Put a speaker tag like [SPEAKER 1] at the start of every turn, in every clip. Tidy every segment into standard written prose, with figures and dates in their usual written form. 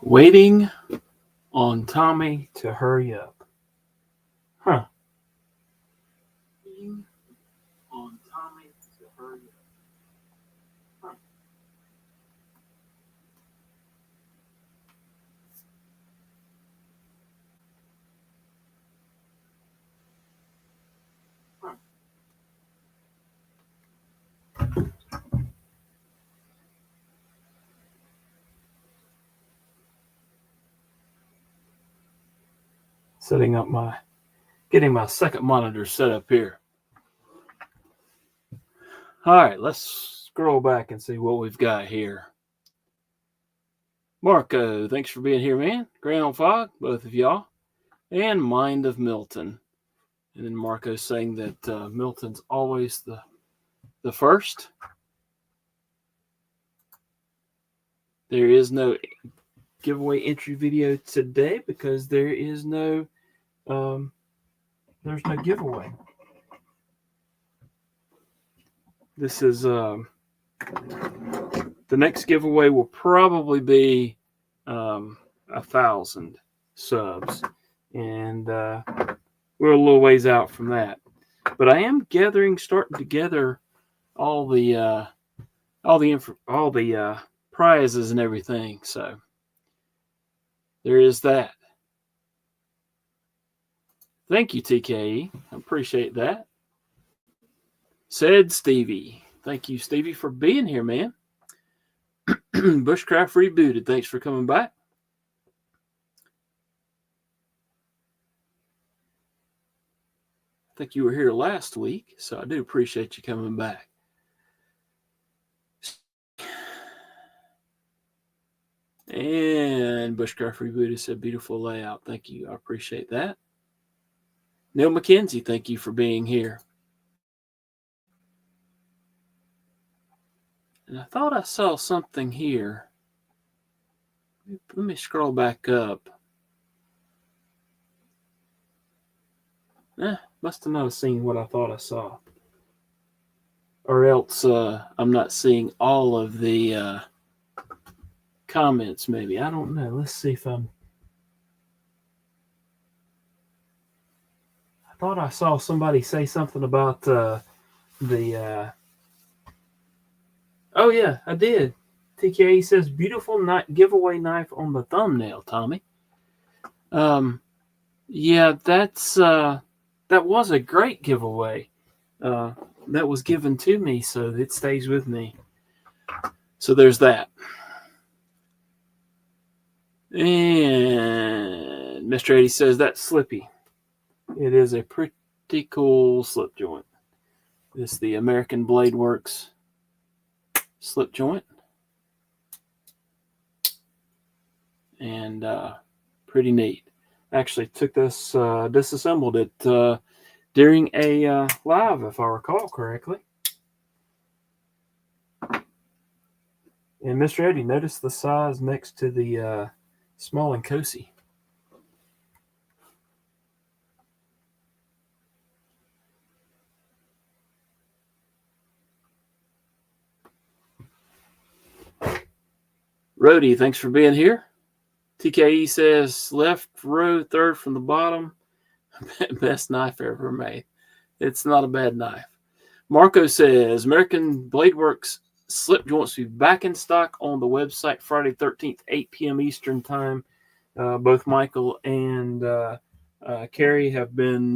[SPEAKER 1] Waiting on Tommy to hurry up. Huh. Waiting on Tommy to hurry up. Huh. Getting my second monitor set up here. All right, let's scroll back and see what we've got here. Marco, thanks for being here, man. Ground Fog, both of y'all. And Mind of Milton. And then Marco saying that Milton's always the first. There is no giveaway entry video today because there is no there's no giveaway. This is the next giveaway will probably be 1,000 subs, and we're a little ways out from that. But I am starting to gather all the prizes and everything. So there is that. Thank you, TKE. I appreciate that. Said Stevie. Thank you, Stevie, for being here, man. Bushcraft Rebooted. Thanks for coming back. I think you were here last week, so I do appreciate you coming back. And Bushcraft Rebooted said, beautiful layout. Thank you. I appreciate that. Neil McKenzie, thank you for being here. And I thought I saw something here. Let me scroll back up. Must have not seen what I thought I saw. Or else I'm not seeing all of the comments, maybe. I don't know. Let's see if I thought I saw somebody say something about oh, yeah, I did. TKA says, beautiful giveaway knife on the thumbnail, Tommy. Yeah, that was a great giveaway. That was given to me, so it stays with me. So there's that. And Mr. 80 says, that's Slippy. It is a pretty cool slip joint. It's the American Blade Works slip joint. And pretty neat. Actually took this, disassembled it during a live, if I recall correctly. And Mr. Eddie, notice the size next to the small and cozy. Rhodey, thanks for being here. TKE says, left row, third from the bottom. Best knife ever made. It's not a bad knife. Marco says, American Blade Works slip joints will be back in stock on the website Friday 13th, 8 p.m. Eastern Time. Both Michael and Carrie have been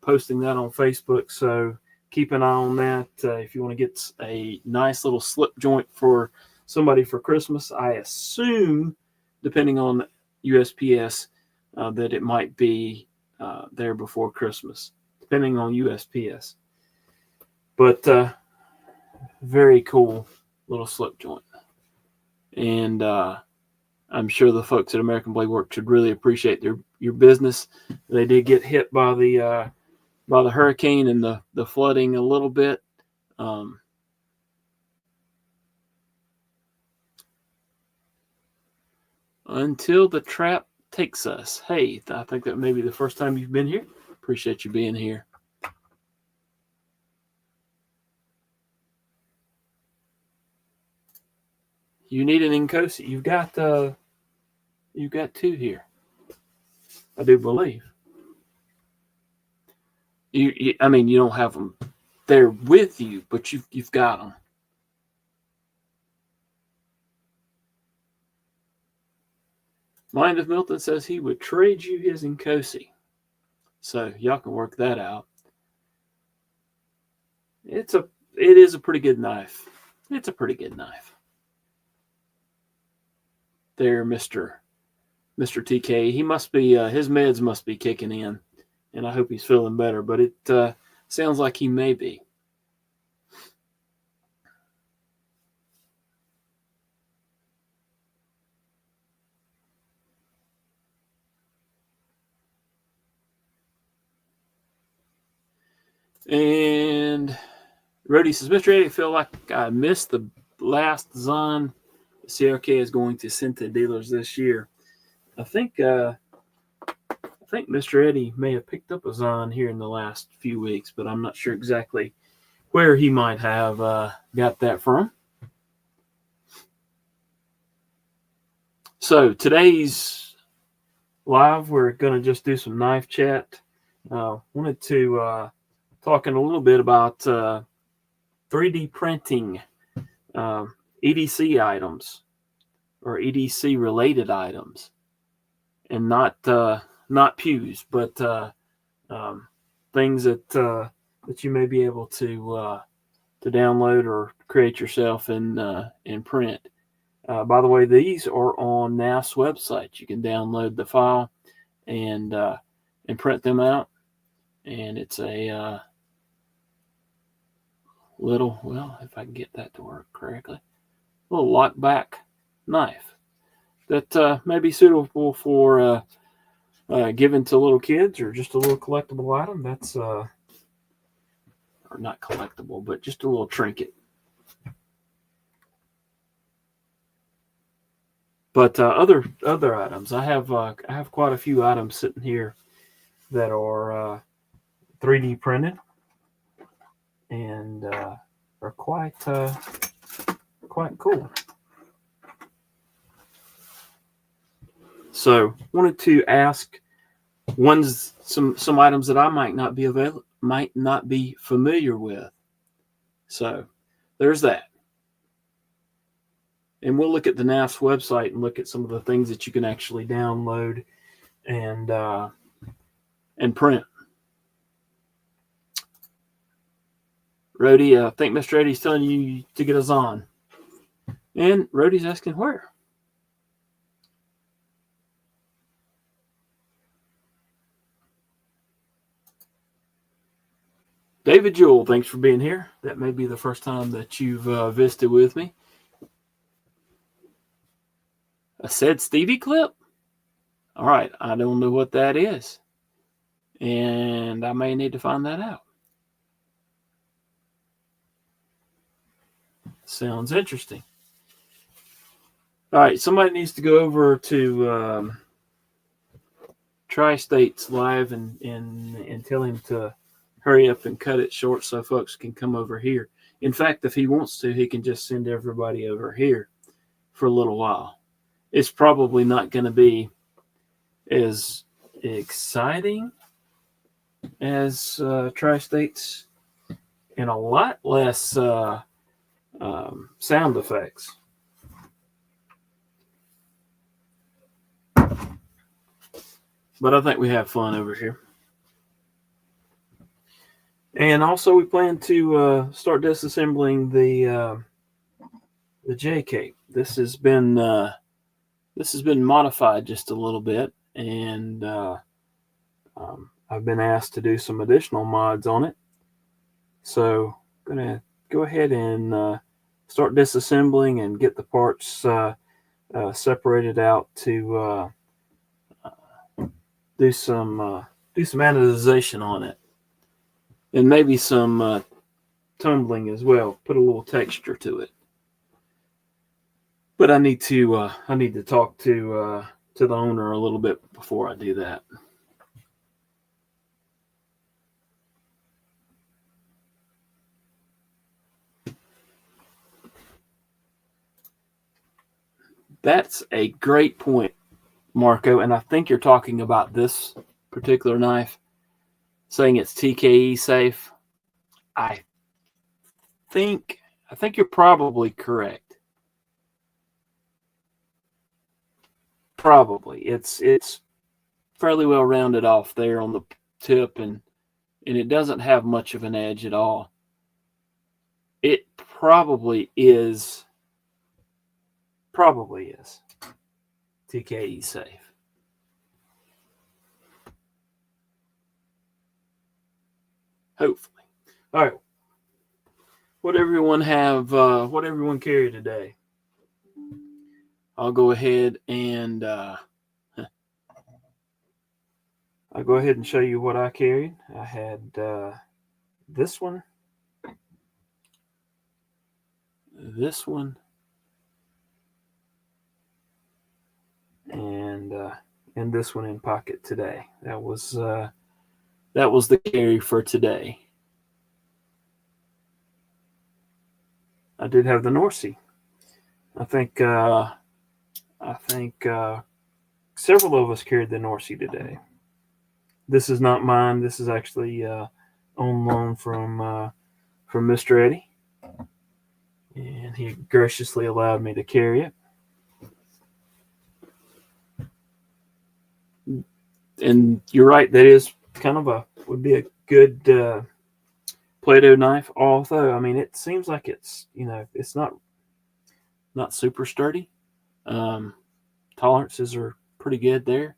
[SPEAKER 1] posting that on Facebook, so keep an eye on that. If you want to get a nice little slip joint for somebody for Christmas, I assume, depending on USPS, that it might be there before Christmas, depending on USPS. But very cool little slip joint. And I'm sure the folks at American Blade Works should really appreciate your business. They did get hit by the hurricane and the flooding a little bit. Until the trap takes us. Hey, I think that may be the first time you've been here. Appreciate you being here. You need an Nkosi. You've got two here, I do believe. I mean, you don't have them there with you, but you've got them. Mind of Milton says he would trade you his Nkosi. So y'all can work that out. It is a pretty good knife. It's a pretty good knife. There, Mr. TK. He must be his meds must be kicking in, and I hope he's feeling better. But it sounds like he may be. And Rody says, Mr. Eddie, I feel like I missed the last Zon CRK is going to send to dealers this year. I think Mr. Eddie may have picked up a Zon here in the last few weeks, but I'm not sure exactly where he might have got that from. So today's live, we're going to just do some knife chat. Wanted to talking a little bit about 3D printing EDC items or EDC related items, and not pews, but things that you may be able to download or create yourself and print. By the way, these are on NAF's website. You can download the file and print them out, and it's a little, well, if I can get that to work correctly, a little lockback knife that may be suitable for giving to little kids, or just a little collectible item. That's or not collectible, but just a little trinket. But other items, I have quite a few items sitting here that are 3D printed and are quite cool. So wanted to ask some items that I might not be familiar with. So there's that. And we'll look at the NAF's website and look at some of the things that you can actually download and print. Rody, I think Mr. Eddie's telling you to get us on. And Rody's asking where. David Jewell, thanks for being here. That may be the first time that you've visited with me. A Said Stevie clip? All right, I don't know what that is. And I may need to find that out. Sounds interesting. All right, somebody needs to go over to Tri-States Live and tell him to hurry up and cut it short so folks can come over here. In fact, if he wants to, he can just send everybody over here for a little while. It's probably not going to be as exciting as Tri-States, and a lot less sound effects. But I think we have fun over here. And also, we plan to start disassembling the JK. This has been modified just a little bit, and I've been asked to do some additional mods on it. So I'm going to go ahead and start disassembling and get the parts separated out to do some anodization on it, and maybe some tumbling as well. Put a little texture to it. But I need to talk to the owner a little bit before I do that. That's a great point, Marco, and I think you're talking about this particular knife, saying it's TKE safe. I think you're probably correct. Probably. It's fairly well rounded off there on the tip, and it doesn't have much of an edge at all. It probably is TKE safe. Hopefully. All right. What everyone carry today? I'll go ahead and show you what I carried. I had this one, and this one in pocket today. That was the carry for today. I did have the Norcy. I think several of us carried the Norcy today. This is not mine. This is actually on loan from Mr. Eddie, and he graciously allowed me to carry it. And you're right, that is kind of would be a good Play-Doh knife. Although, I mean, it seems like it's it's not super sturdy. Tolerances are pretty good there.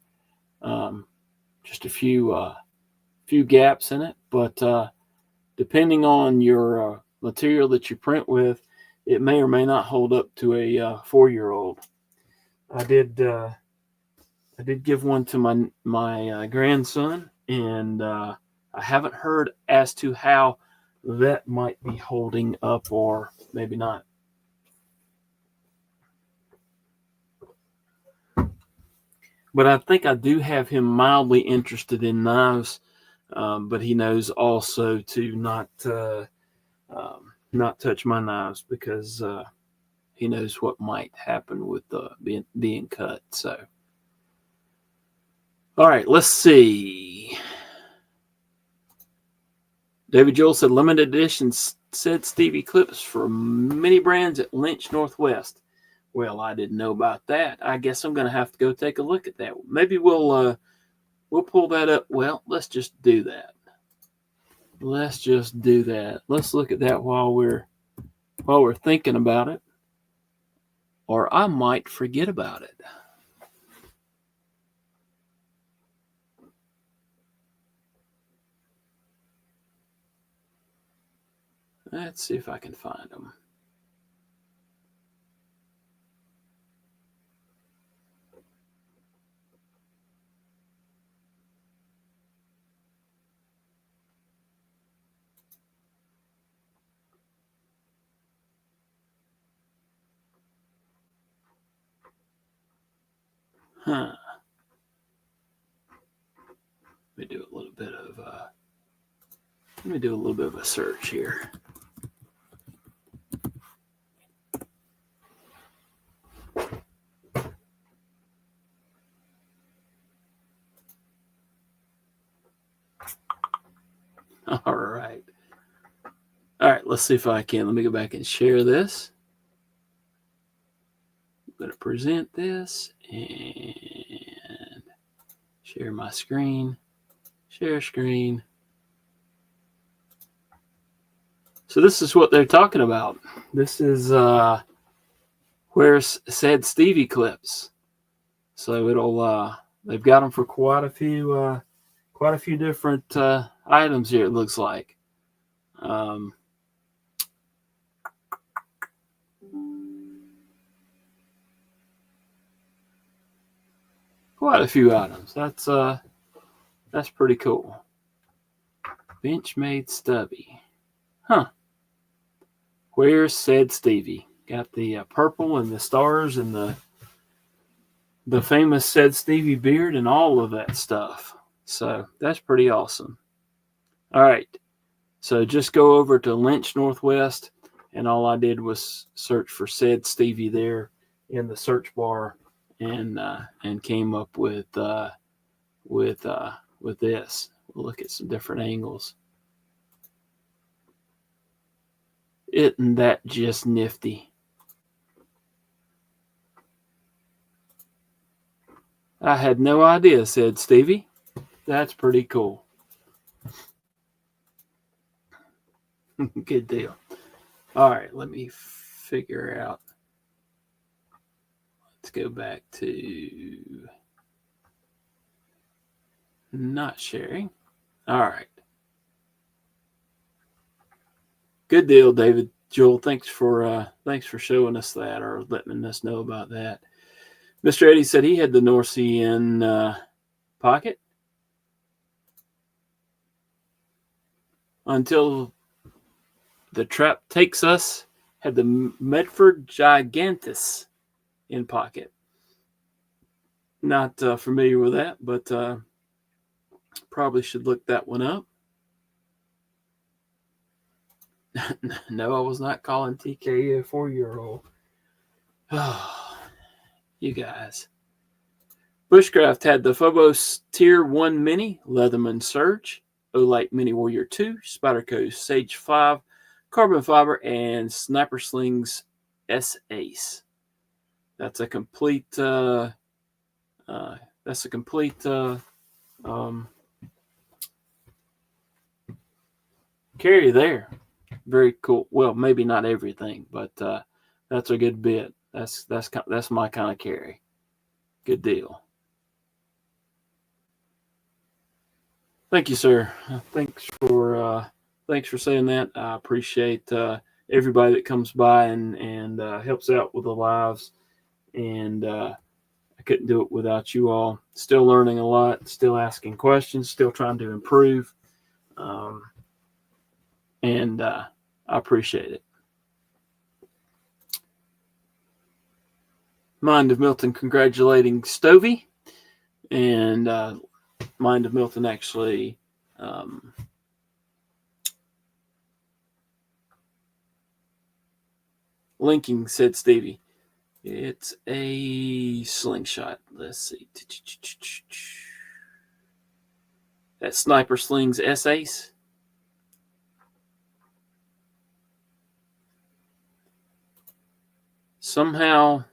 [SPEAKER 1] Just a few gaps in it, but depending on your material that you print with, it may or may not hold up to a 4-year-old. I did give one to my grandson, and I haven't heard as to how that might be holding up, or maybe not. But I think I do have him mildly interested in knives, but he knows also to not touch my knives, because he knows what might happen with being cut. So, all right, let's see. David Joel said limited edition said Stevie clips for many brands at Lynch Northwest. Well, I didn't know about that. I guess I'm going to have to go take a look at that. Maybe we'll pull that up. Well, let's just do that. Let's look at that while we're thinking about it, or I might forget about it. Let's see if I can find them. Let me do a little bit of a search here. All right. Let's see if I can. Let me go back and share this. I'm going to present this and share my screen. Share screen. So this is what they're talking about. This is where said Stevie clips. So it'll they've got them for quite a few different items here. It looks like. Quite a few items. That's That's pretty cool. Benchmade stubby. Huh. Where's said Stevie? Got the purple and the stars and the famous said Stevie beard and all of that stuff. So that's pretty awesome. All right. So just go over to Lynch Northwest, and all I did was search for said Stevie there in the search bar, and came up with this. We'll look at some different angles. Isn't that just nifty? I had no idea, said Stevie. That's pretty cool. Good deal. All right, let me figure out. Let's go back to not sharing. All right. Good deal, David. Joel, thanks for showing us that or letting us know about that. Mr. Eddie said he had the North Sea in pocket until the trap takes us. Had the Medford Gigantus in pocket. Not familiar with that, but probably should look that one up. No, I was not calling TK a 4-year-old. Oh, you guys. Bushcraft had the Phobos Tier 1 Mini, Leatherman Surge, Olight Mini Warrior 2, Spyderco Sage 5, Carbon Fiber, and Sniper Slings S-Ace. That's a complete carry there. Very cool. Well, maybe not everything, but that's a good bit. That's my kind of carry. Good deal. Thank you, sir. Thanks for saying that. I appreciate everybody that comes by and helps out with the lives. And I couldn't do it without you all. Still learning a lot. Still asking questions. Still trying to improve. And I appreciate it. Mind of Milton congratulating Stovey, and Mind of Milton actually linking said Stevie. It's a slingshot. Let's see. That Sniper Slings S-Ace. Somehow,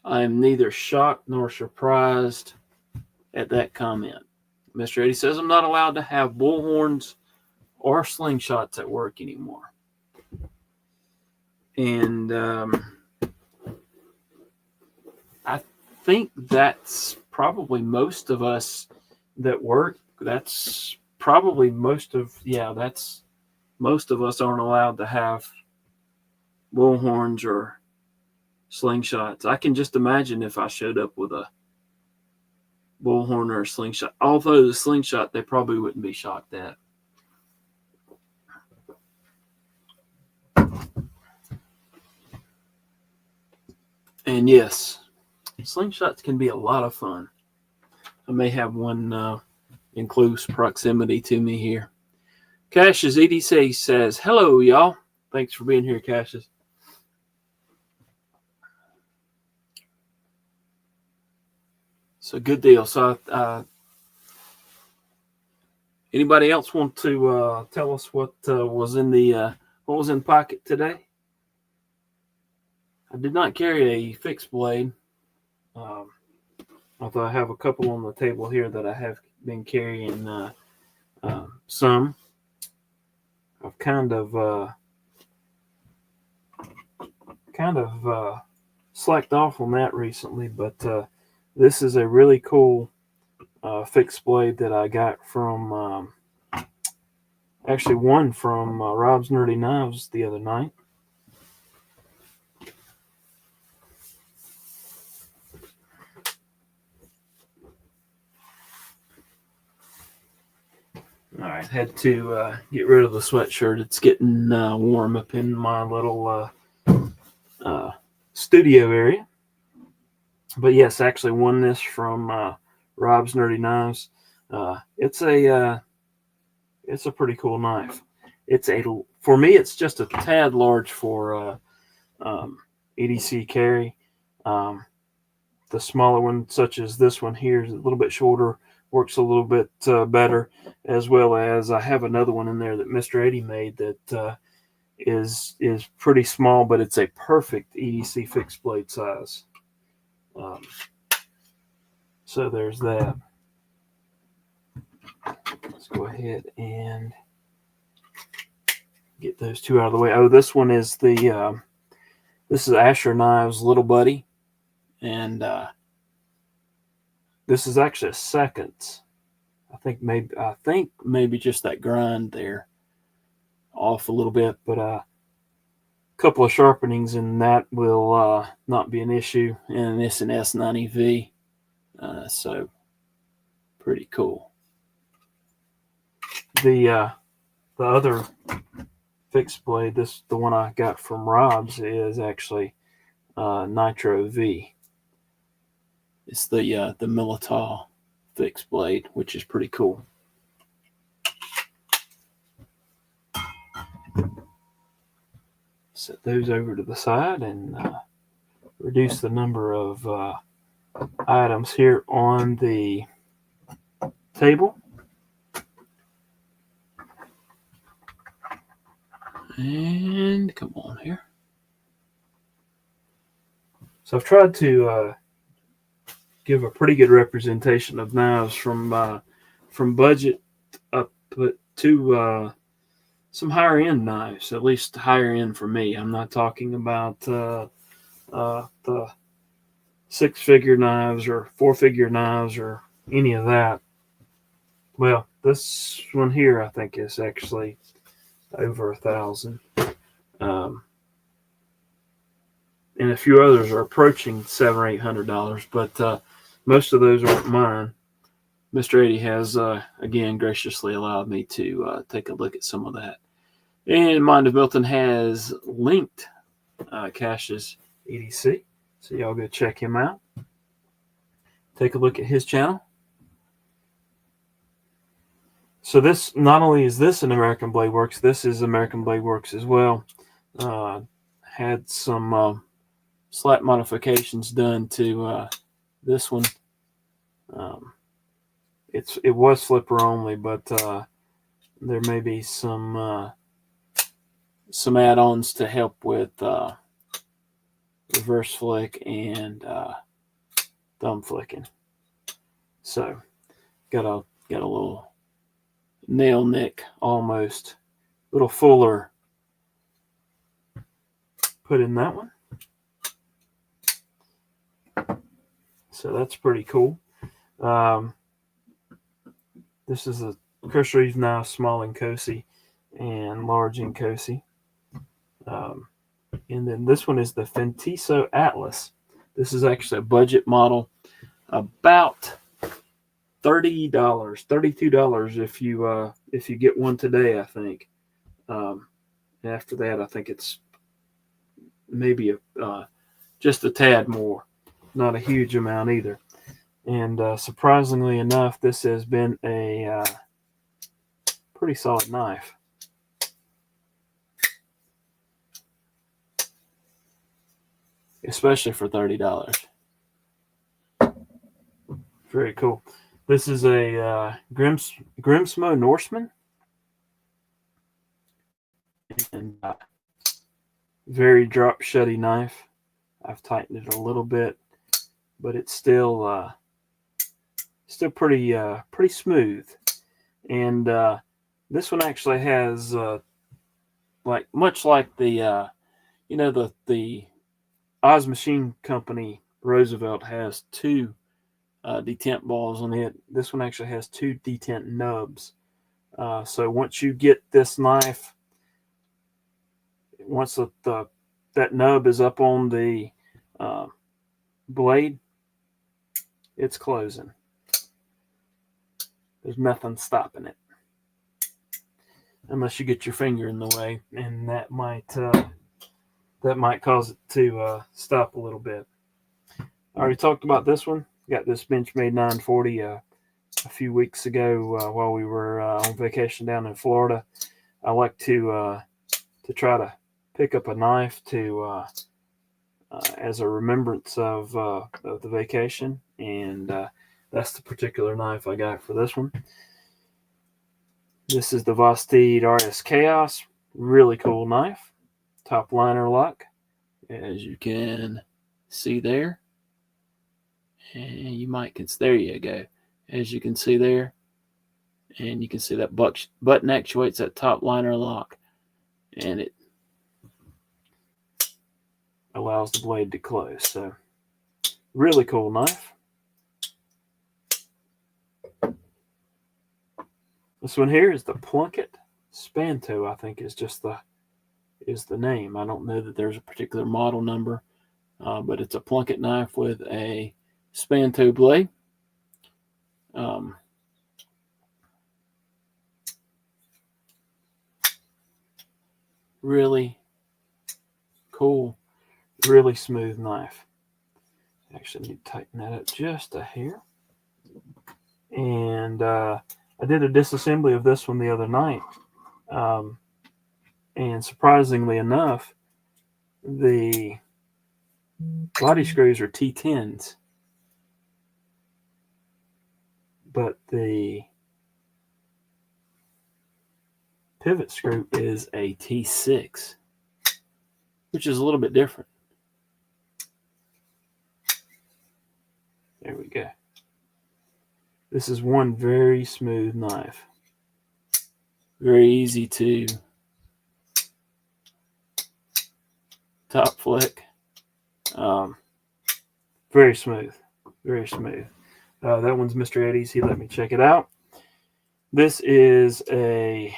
[SPEAKER 1] I'm neither shocked nor surprised at that comment. Mr. Eddie says I'm not allowed to have bullhorns or slingshots at work anymore. And I think that's probably most of us that work. That's probably most of us aren't allowed to have bullhorns or slingshots. I can just imagine if I showed up with a bullhorn or a slingshot. Although the slingshot, they probably wouldn't be shocked at. And yes, slingshots can be a lot of fun. I may have one in close proximity to me here. Cassius EDC says, hello, y'all. Thanks for being here, Cassius. So good deal. So anybody else want to tell us what was in the pocket today? I did not carry a fixed blade. Although I have a couple on the table here that I have been carrying some. I've kind of slacked off on that recently, but this is a really cool fixed blade that I got from actually one from Rob's Nerdy Knives the other night. All right, had to get rid of the sweatshirt. It's getting warm up in my little studio area. But yes, actually won this from Rob's Nerdy Knives. It's a pretty cool knife. For me, it's just a tad large for EDC carry. The smaller one, such as this one here, is a little bit shorter, works a little bit better, as well as I have another one in there that Mr. 80 made that is pretty small, but it's a perfect EDC fixed blade size. So there's that. Let's go ahead and get those two out of the way. Oh, this one is this is Asher Knives' little buddy, and this is actually a seconds. I think maybe just that grind there off a little bit, but a couple of sharpenings and that will not be an issue. And it's an S90V, so pretty cool. The other fixed blade, the one I got from Rob's, is actually Nitro V. It's the Militao fixed blade, which is pretty cool. Set those over to the side and reduce the number of items here on the table. And come on here. So I've tried to give a pretty good representation of knives from budget up to some higher end knives, at least higher end for me. I'm not talking about the 6-figure knives or 4-figure knives or any of that. Well, this one here I think is actually over $1,000. And a few others are approaching $700 or $800, but most of those aren't mine. Mr. 80 has again graciously allowed me to take a look at some of that. And Mind of Milton has linked Cash's EDC, so y'all go check him out. Take a look at his channel. So this, not only is this an American Blade Works, this is American Blade Works as well. Had some slight modifications done to this one. It was flipper only, but there may be some add-ons to help with reverse flick and thumb flicking. So got a little nail nick, almost a little fuller put in that one. So that's pretty cool. This is a Chris Reeves knife, small in Cosi and large in Cosi. And then this one is the Fentiso Atlas. This is actually a budget model, about $30, $32 if you get one today, I think. After that, I think it's maybe just a tad more, not a huge amount either. And surprisingly enough, this has been a pretty solid knife. Especially for $30. Very cool. This is a Grimsmo Norseman. And very drop shutty knife. I've tightened it a little bit, but it's still pretty smooth. And this one actually has much like the the Oz Machine Company Roosevelt has two detent balls on it. This one actually has two detent nubs. So once you get this knife, once that nub is up on the blade, it's closing. There's nothing stopping it. unless you get your finger in the way, and that might cause it to stop a little bit. I already talked about this one. Got this Benchmade 940 a few weeks ago while we were on vacation down in Florida. I like to try to pick up a knife to as a remembrance of the vacation, and that's the particular knife I got for this one. This is the Vosteed RS Chaos. Really cool knife. Top liner lock, as you can see there. And you might there you go. As you can see there, and you can see that button actuates that top liner lock, and it allows the blade to close. So really cool knife. This one here is the Plunkett Spanto, I think is just the name. I don't know that there's a particular model number, but it's a Plunkett knife with a Spanto blade. Really cool, really smooth knife. Actually, I need to tighten that up just a hair. And I did a disassembly of this one the other night. And surprisingly enough, the body screws are T10s, but the pivot screw is a T6, which is a little bit different. There we go. This is one very smooth knife. Very easy to top flick. Very smooth. Very smooth. That one's Mr. Eddie's. He let me check it out. This is a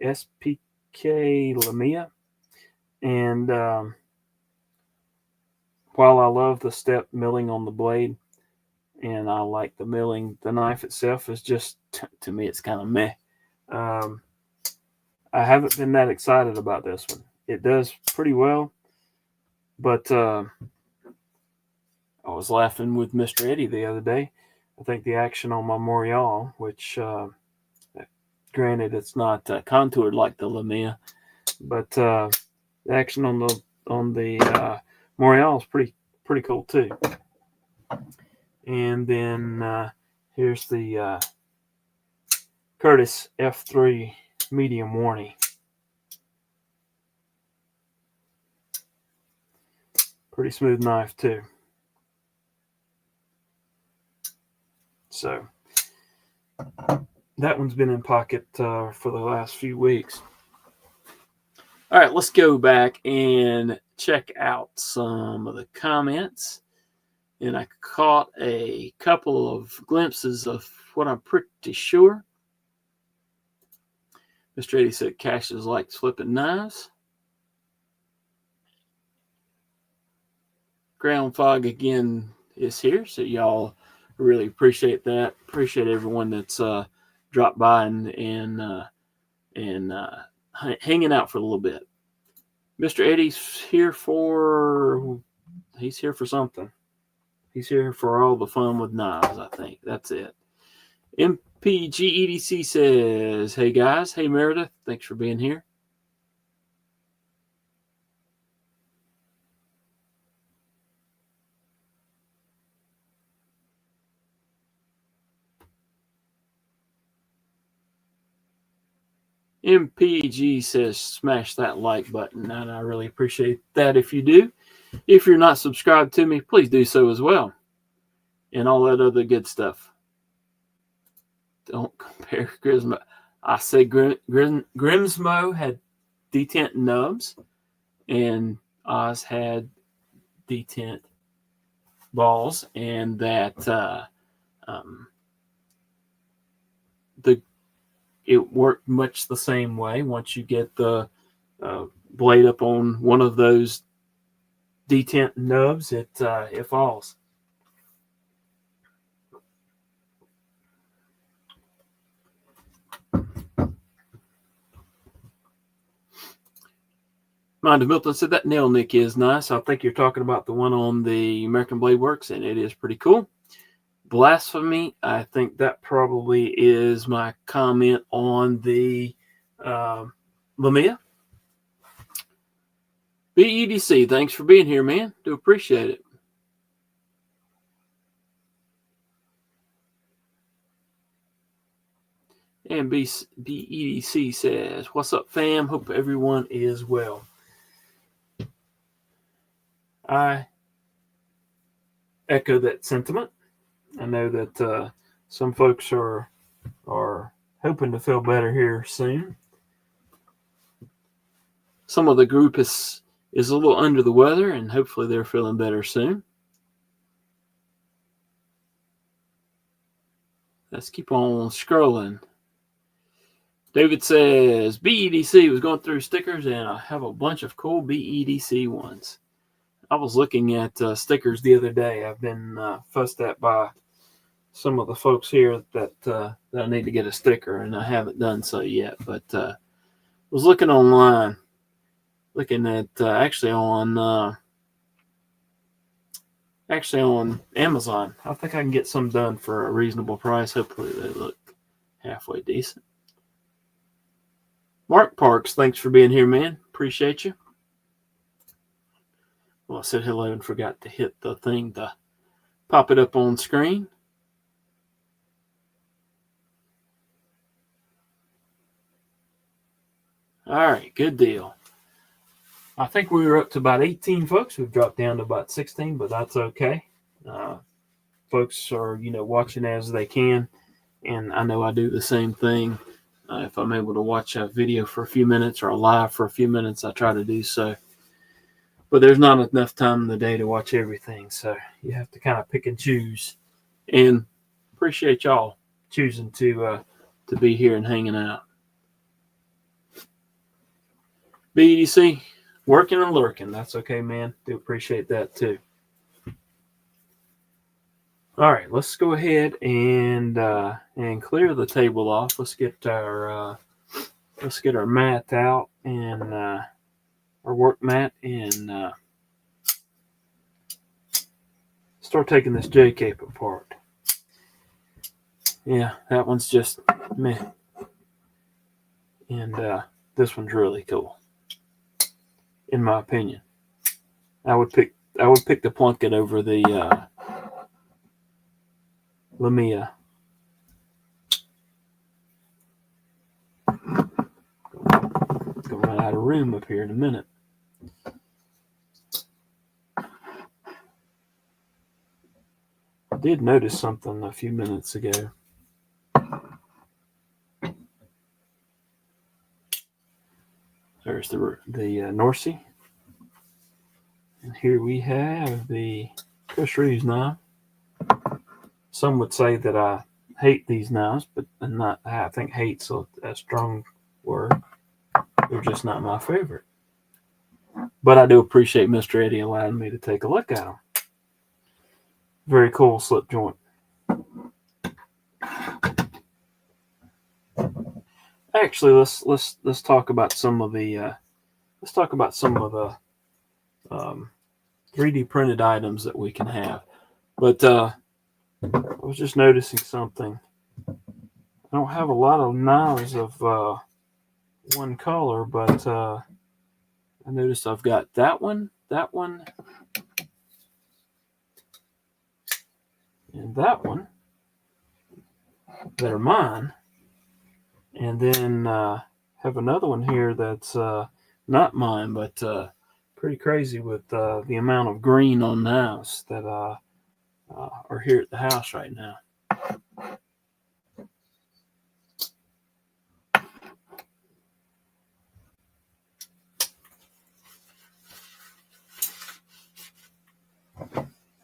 [SPEAKER 1] SPK Lamia. And while I love the step milling on the blade, and I like the milling, the knife itself is just, to me, it's kind of meh. I haven't been that excited about this one. It does pretty well, but I was laughing with Mr. Eddie the other day. I think the action on my Morial, which granted it's not contoured like the Lamia, but the action on the Morial is pretty cool too. And then here's the Curtis F3 medium warning. Pretty smooth knife too. So that one's been in pocket for the last few weeks. All right, let's go back and check out some of the comments. And I caught a couple of glimpses of what I'm pretty sure. Mr. Eddie said Cash is like flipping knives. Ground fog again is here, so y'all really appreciate that. Appreciate everyone that's dropped by and hanging out for a little bit. Mr. Eddie's here for something. He's here for all the fun with knives, I think. That's it. MPG EDC says, hey guys. Hey Meredith. Thanks for being here. MPG says, smash that like button. And I really appreciate that if you do. If you're not subscribed to me, please do so as well. And all that other good stuff. Don't compare Grimsmo. I say Grimsmo had detent nubs, and Oz had detent balls, and that it worked much the same way. Once you get the blade up on one of those detent nubs, it falls. Mind of Milton said that nail nick is nice. I think you're talking about the one on the American Blade Works, and it is pretty cool. Blasphemy, I think that probably is my comment on the Lamia. BEDC, thanks for being here, man. Do appreciate it. And BEDC says, what's up, fam? Hope everyone is well. I echo that sentiment. I know that some folks are hoping to feel better here soon. Some of the group is a little under the weather, and hopefully they're feeling better soon. Let's keep on scrolling. David says, BEDC was going through stickers, and I have a bunch of cool BEDC ones. I was looking at stickers the other day. I've been fussed at by some of the folks here that I need to get a sticker, and I haven't done so yet. But was looking online, looking at actually on Amazon. I think I can get some done for a reasonable price. Hopefully they look halfway decent. Mark Parks, thanks for being here, man. Appreciate you. Well, I said hello and forgot to hit the thing to pop it up on screen. All right, good deal. I think we were up to about 18 folks. We've dropped down to about 16, but that's okay. Folks are, watching as they can, and I know I do the same thing. If I'm able to watch a video for a few minutes or a live for a few minutes, I try to do so. But there's not enough time in the day to watch everything, so you have to kind of pick and choose. And appreciate y'all choosing to be here and hanging out. BEDC, working and lurking. That's okay, man. Do appreciate that too. All right, let's go ahead and clear the table off. Let's get our mat out and our work mat, and start taking this J cape apart. Yeah, that one's just meh, and this one's really cool, in my opinion. I would pick the Plunkett over the Lamia. Gonna run out of room up here in a minute. I did notice something a few minutes ago. There's the North Sea. And here we have the Chris Reeves knife. Some would say that I hate these knives, but I think hate's a strong word. They're just not my favorite. But I do appreciate Mr. Eddie allowing me to take a look at them. Very cool slip joint. Actually, let's talk about some of the 3D printed items that we can have. But I was just noticing something. I don't have a lot of knives of one color, but I noticed I've got that one, and that one that are mine. And then have another one here that's not mine, but pretty crazy with the amount of green on knives that are here at the house right now.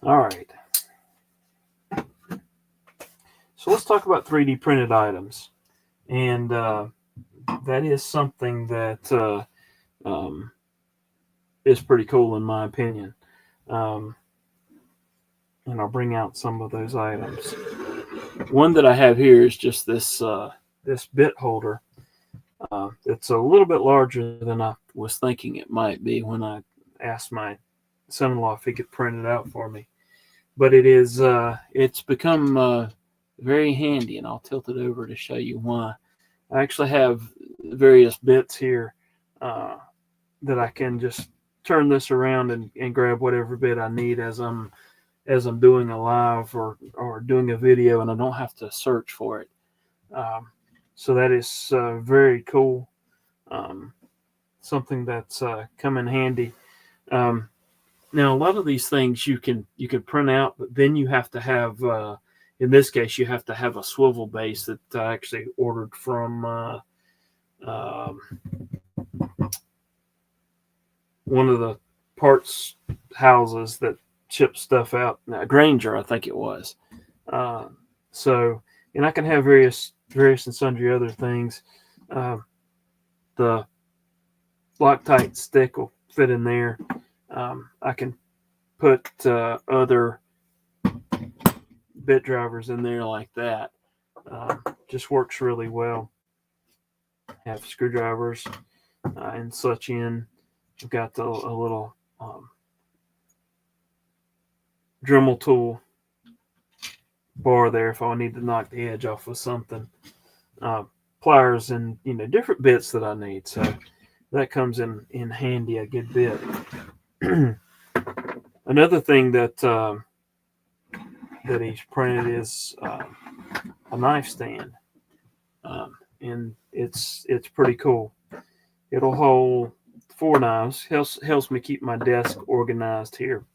[SPEAKER 1] All right. So let's talk about 3D printed items. And that is something that is pretty cool in my opinion. And I'll bring out some of those items. One that I have here is just this bit holder. It's a little bit larger than I was thinking it might be when I asked my son-in-law if he could print it out for me. But it's become very handy, and I'll tilt it over to show you why. I actually have various bits here that I can just turn this around and grab whatever bit I need as I'm doing a live or doing a video, and I don't have to search for it. So that is very cool. Something that's come in handy. Now, a lot of these things you can print out, but then you have to have, in this case, you have to have a swivel base that I actually ordered from one of the parts houses that ship stuff out. Granger, I think it was. So, and I can have various and sundry other things. The Loctite stick will fit in there. I can put other bit drivers in there like that. Just works really well. Have screwdrivers and such in. I've got a little Dremel tool bar there if I need to knock the edge off of something. Pliers and different bits that I need. So that comes in handy a good bit. Another thing that he's printed is a knife stand, and it's pretty cool. It'll hold 4 knives. Helps me keep my desk organized here.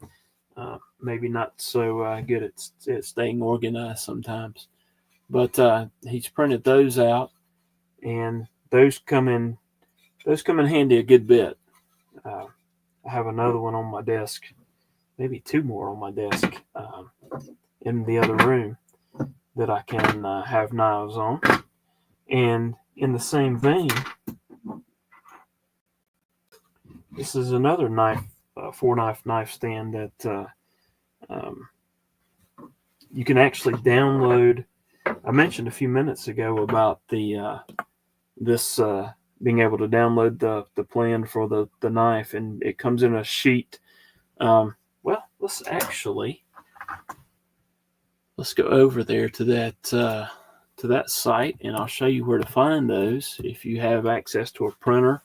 [SPEAKER 1] Maybe not so good at staying organized sometimes, but he's printed those out, and those come in handy a good bit. I have another one on my desk, maybe 2 more on my desk in the other room that I can have knives on. And in the same vein, this is another 4-knife stand that you can actually download. I mentioned a few minutes ago about this being able to download the plan for the knife, and it comes in a sheet. Well, let's go over there to that site, and I'll show you where to find those if you have access to a printer.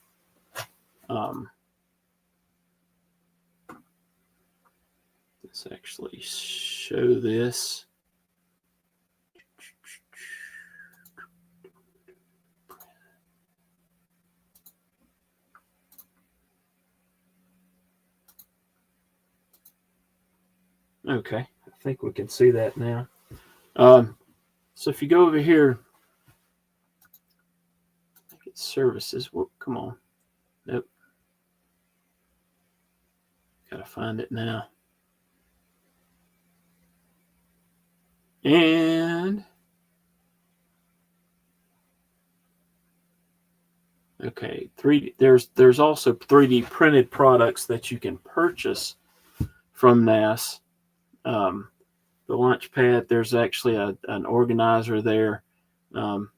[SPEAKER 1] Let's actually show this. Okay, I think we can see that now. So if you go over here, I think it's services. Whoop, come on. Nope. Gotta find it now. And okay, there's also 3D printed products that you can purchase from NAS. The launch pad, there's actually an organizer there.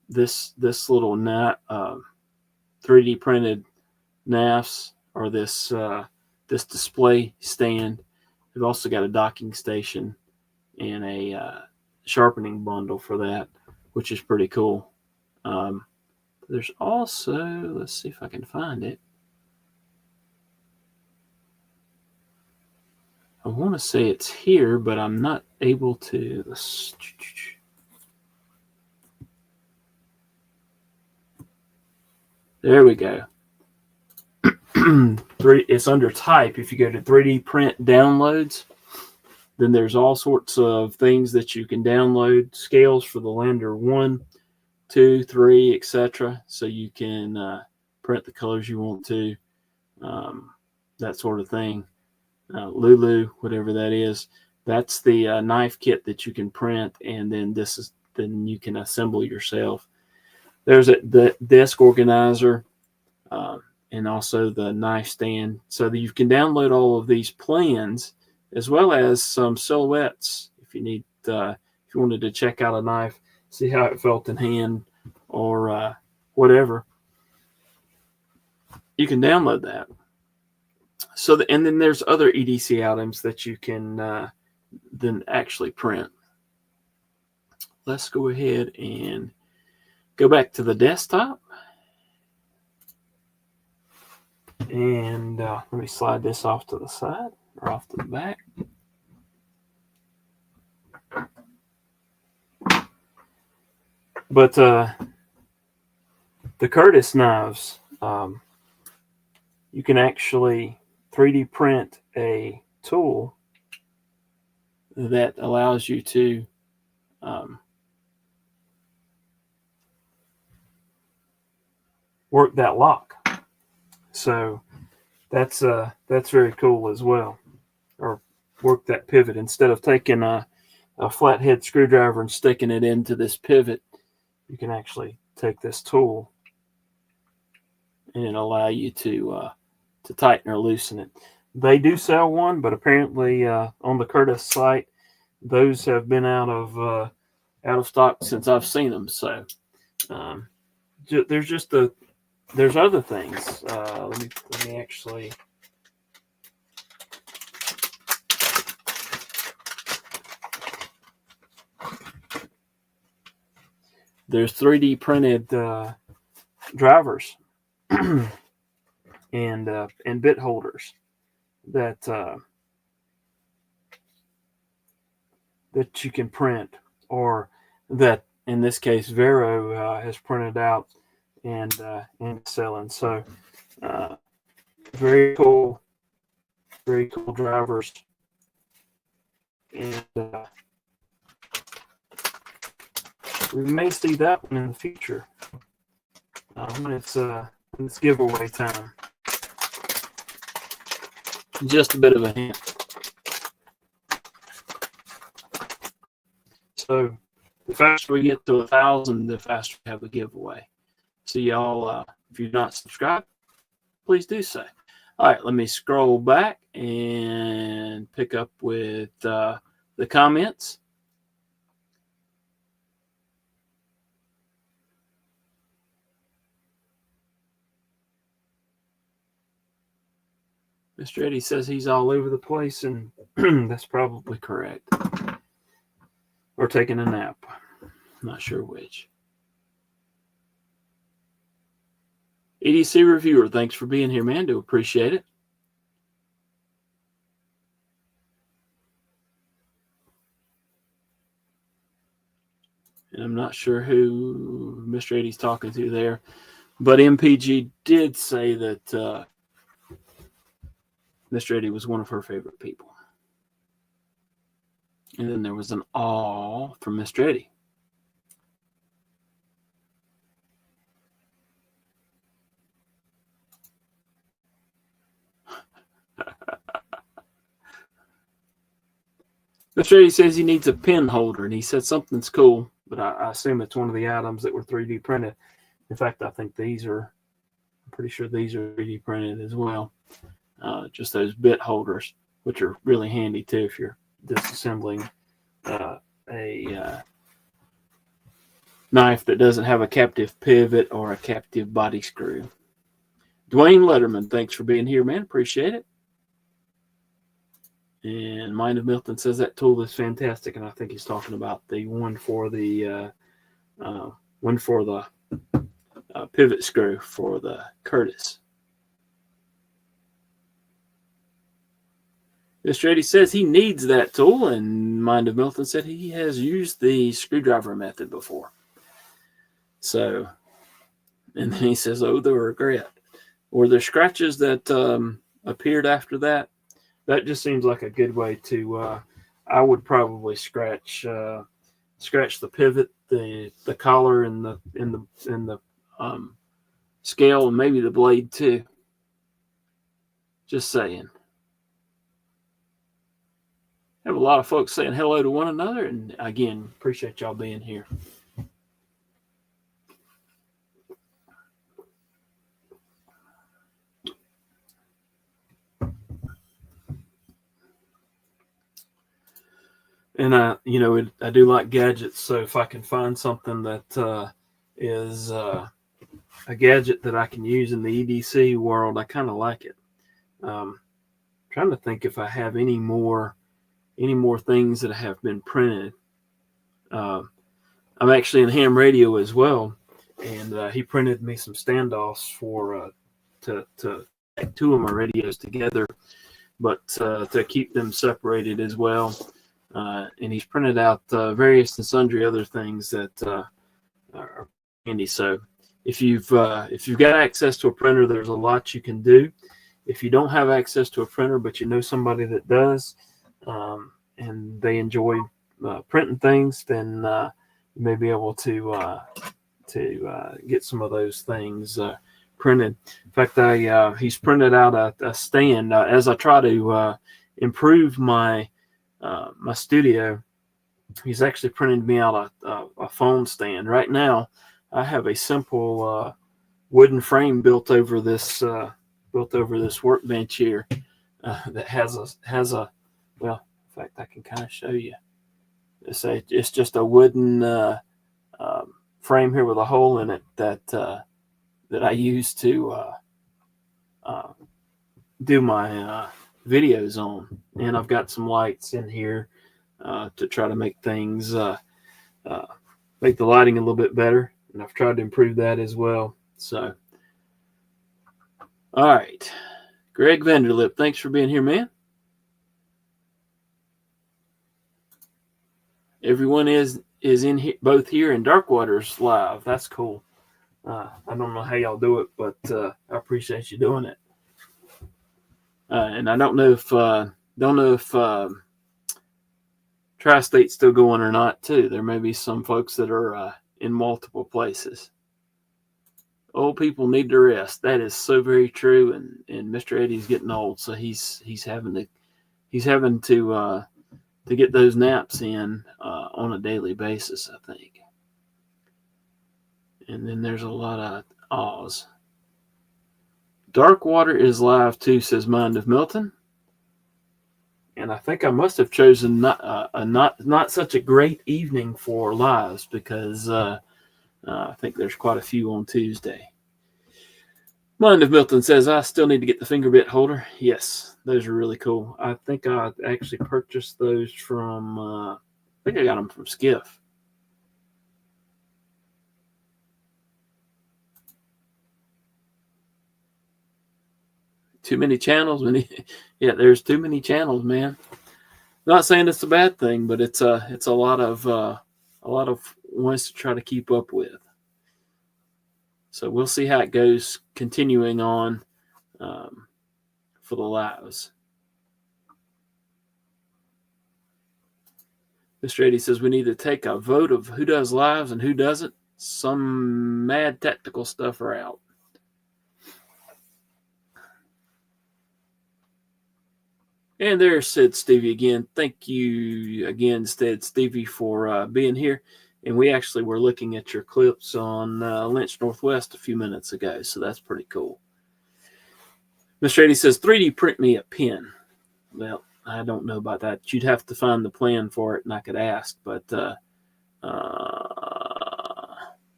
[SPEAKER 1] This little 3D printed NAS, or this display stand. We've also got a docking station and a sharpening bundle for that, which is pretty cool. There's also, let's see if I can find it. I want to say it's here, but I'm not able to. There we go. It's under type. If you go to 3D print downloads, then there's all sorts of things that you can download, scales for the Lander 1, 2, 3, etc. So you can print the colors you want to, that sort of thing. Lulu, whatever that is, that's the knife kit that you can print, and then then you can assemble yourself. There's the desk organizer, and also the knife stand, so that you can download all of these plans as well as some silhouettes if you need. If you wanted to check out a knife, see how it felt in hand, or whatever. you can download that. So, and then there's other EDC items that you can then actually print. Let's go ahead and go back to the desktop. And let me slide this off to the side or off to the back. But the Curtis knives, you can actually 3D print a tool that allows you to work that lock. So that's very cool as well. Or work that pivot instead of taking a flathead screwdriver and sticking it into this pivot. You can actually take this tool and allow you to tighten or loosen it. They do sell one, but apparently on the Curtis site, those have been out of stock since I've seen them. So there's other things. Let me actually. There's 3D printed drivers and bit holders that you can print, or that in this case Vero has printed out and selling. So very cool drivers, and we may see that one in the future when it's giveaway time. Just a bit of a hint. So the faster we get to 1,000, the faster we have a giveaway. So y'all, if you're not subscribed, please do so. All right, let me scroll back and pick up with the comments. Mr. Eddie says he's all over the place, and that's probably correct. Or taking a nap. Not sure which. EDC Reviewer, thanks for being here, man. Do appreciate it. And I'm not sure who Mr. Eddie's talking to there, but MPG did say that Mr. Eddie was one of her favorite people. And then there was an awe from Mr. Eddie. Mr. Eddie says he needs a pen holder, and he said something's cool, but I assume it's one of the items that were 3D printed. In fact, I think I'm pretty sure these are 3D printed as well. Just those bit holders, which are really handy too if you're disassembling a knife that doesn't have a captive pivot or a captive body screw. Dwayne Letterman, thanks for being here, man. Appreciate it. And Mind of Milton says that tool is fantastic, and I think he's talking about the one for the pivot screw for the Curtis. Mr. Eddie says he needs that tool, and Mind of Milton said he has used the screwdriver method before. So, and then he says, oh, the regret. Were there scratches that appeared after that? That just seems like a good way to, I would probably scratch the pivot, the collar, and the scale, and maybe the blade too. Just saying. Have a lot of folks saying hello to one another, and again, appreciate y'all being here. And I do like gadgets, so if I can find something that is gadget that I can use in the EDC world. I kind of like it. Trying to think if I have any more things that have been printed. I'm actually in ham radio as well, and he printed me some standoffs for to connect two of my radios together, but to keep them separated as well. And he's printed out various and sundry other things that are handy. So if you've got access to a printer, there's a lot you can do. If you don't have access to a printer, but you know somebody that does, and they enjoy printing things, then you may be able to get some of those things printed. In fact, he's printed out a stand as I try to improve my my studio. He's actually printed me out a phone stand. Right now, I have a simple wooden frame built over this workbench here that has a well. In fact, I can kind of show you. It's just a wooden frame here with a hole in it that I use to do my videos on, and I've got some lights in here to try to make things make the lighting a little bit better, and I've tried to improve that as well. So, all right, Greg Vanderlip, thanks for being here, man. Everyone is in here, both here and Darkwater's live. That's cool. I don't know how y'all do it, but I appreciate you doing it. And I don't know if Tri-State's still going or not, too. There may be some folks that are in multiple places. Old people need to rest. That is so very true. And Mr. Eddie's getting old, so he's having to get those naps in on a daily basis, I think. And then there's a lot of Oz. Darkwater is live too, says Mind of Milton. And I think I must have chosen not such a great evening for lives, because I think there's quite a few on Tuesday. Mind of Milton says, I still need to get the finger bit holder. Yes, those are really cool. I think I actually purchased those from, I think I got them from Skiff. Too many channels. Yeah, there's too many channels, man. Not saying it's a bad thing, but it's a lot of ones to try to keep up with. So we'll see how it goes continuing on for the lives. Mr. Eddie says we need to take a vote of who does lives and who doesn't. Some mad technical stuff are out. And there's Sid Stevie again. Thank you again, Sid Stevie, for being here. And we actually were looking at your clips on Lynch Northwest a few minutes ago, so that's pretty cool. Mr. Eddie says, 3D print me a pen. Well, I don't know about that. You'd have to find the plan for it, and I could ask, but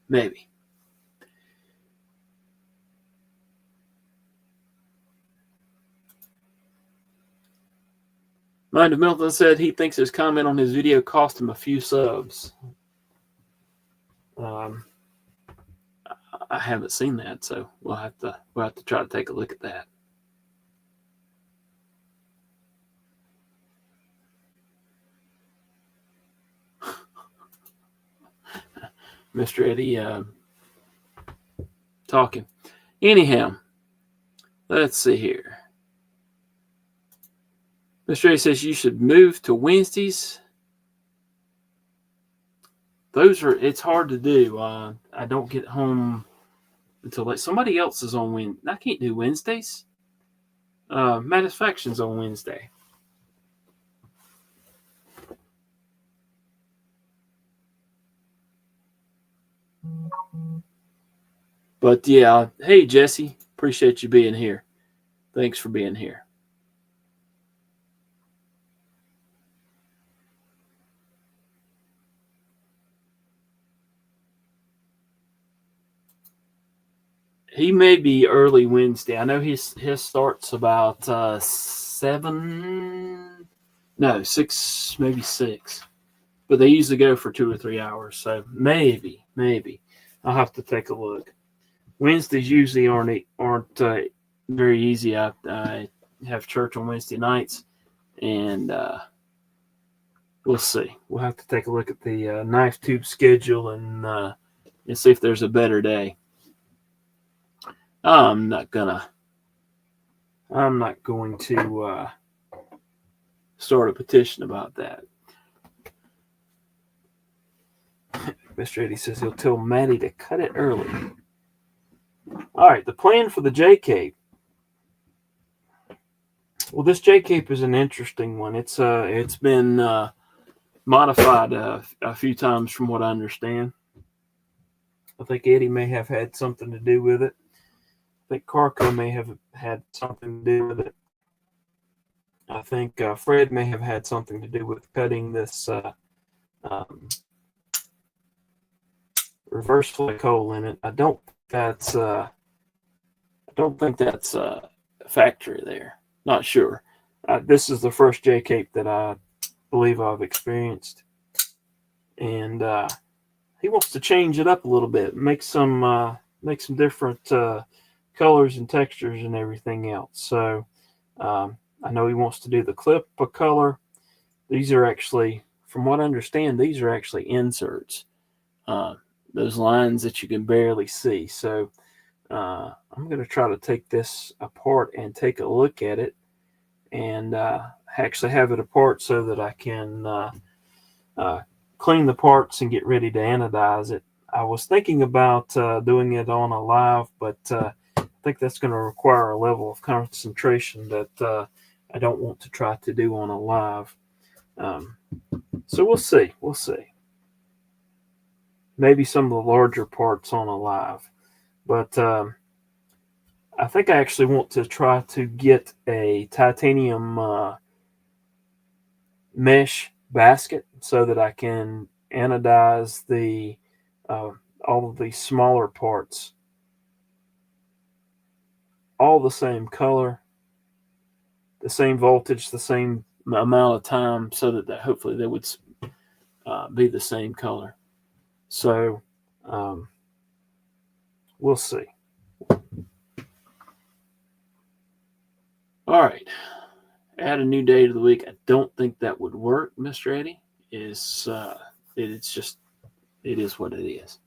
[SPEAKER 1] maybe. Mind of Milton said he thinks his comment on his video cost him a few subs. I haven't seen that, so we'll have to try to take a look at that. Mr. Eddie talking. Anyhow, let's see here. Mr. Eddie says you should move to Wednesdays. It's hard to do. I don't get home until like somebody else is on Wednesday. I can't do Wednesdays. Satisfaction's on Wednesday. But yeah, hey Jesse, appreciate you being here. Thanks for being here. He may be early Wednesday. I know his starts about 6, maybe 6. But they usually go for 2 or 3 hours. So maybe I'll have to take a look. Wednesdays usually aren't very easy. I have church on Wednesday nights, and we'll see. We'll have to take a look at the knife tube schedule and see if there's a better day. I'm not going to start a petition about that. Mr. Eddie says he'll tell Maddie to cut it early. All right, the plan for the J-cape. Well, this J-cape is an interesting one. It's been modified a few times from what I understand. I think Eddie may have had something to do with it. I think Carco may have had something to do with it. I think Fred may have had something to do with cutting this reverse flake hole in it. I don't think that's a factory there. Not sure. This is the first J-cape that I believe I've experienced, and he wants to change it up a little bit, make some different colors and textures and everything else. So I know he wants to do the clip color. These are actually, from what I understand, these are actually inserts. Those lines that you can barely see. So I'm going to try to take this apart and take a look at it, and actually have it apart so that I can clean the parts and get ready to anodize it. I was thinking about doing it on a live, but I think that's going to require a level of concentration that I don't want to try to do on a live. So we'll see. Maybe some of the larger parts on a live. But I think I actually want to try to get a titanium mesh basket so that I can anodize all of these smaller parts, all the same color, the same voltage, the same amount of time, so that hopefully they would be the same color. So we'll see. All right. Add a new day to the week. I don't think that would work, Mr. Eddie. It is what it is.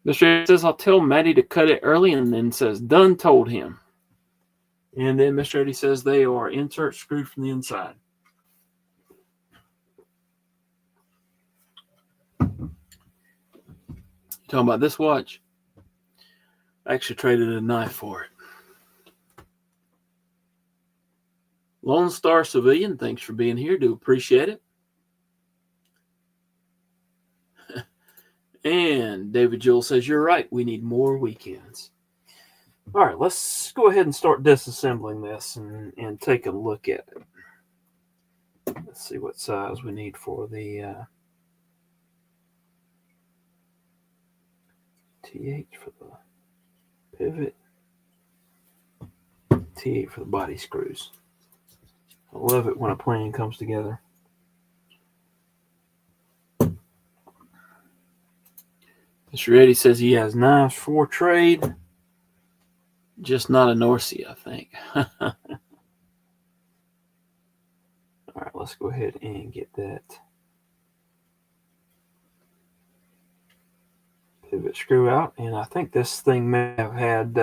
[SPEAKER 1] Mr. Eddie says, I'll tell Maddie to cut it early, and then says, done told him. And then Mr. Eddie says they are insert screwed from the inside. Talking about this watch? I actually traded a knife for it. Lone Star Civilian, thanks for being here. Do appreciate it. And David Jewell says, you're right. We need more weekends. All right, let's go ahead and start disassembling this and take a look at it. Let's see what size we need for the T8 for the pivot, T8 for the body screws. I love it when a plan comes together. Mr. Reddy says he has knives for trade, just not a Norcy, I think. All right, let's go ahead and get that pivot screw out. And I think this thing may have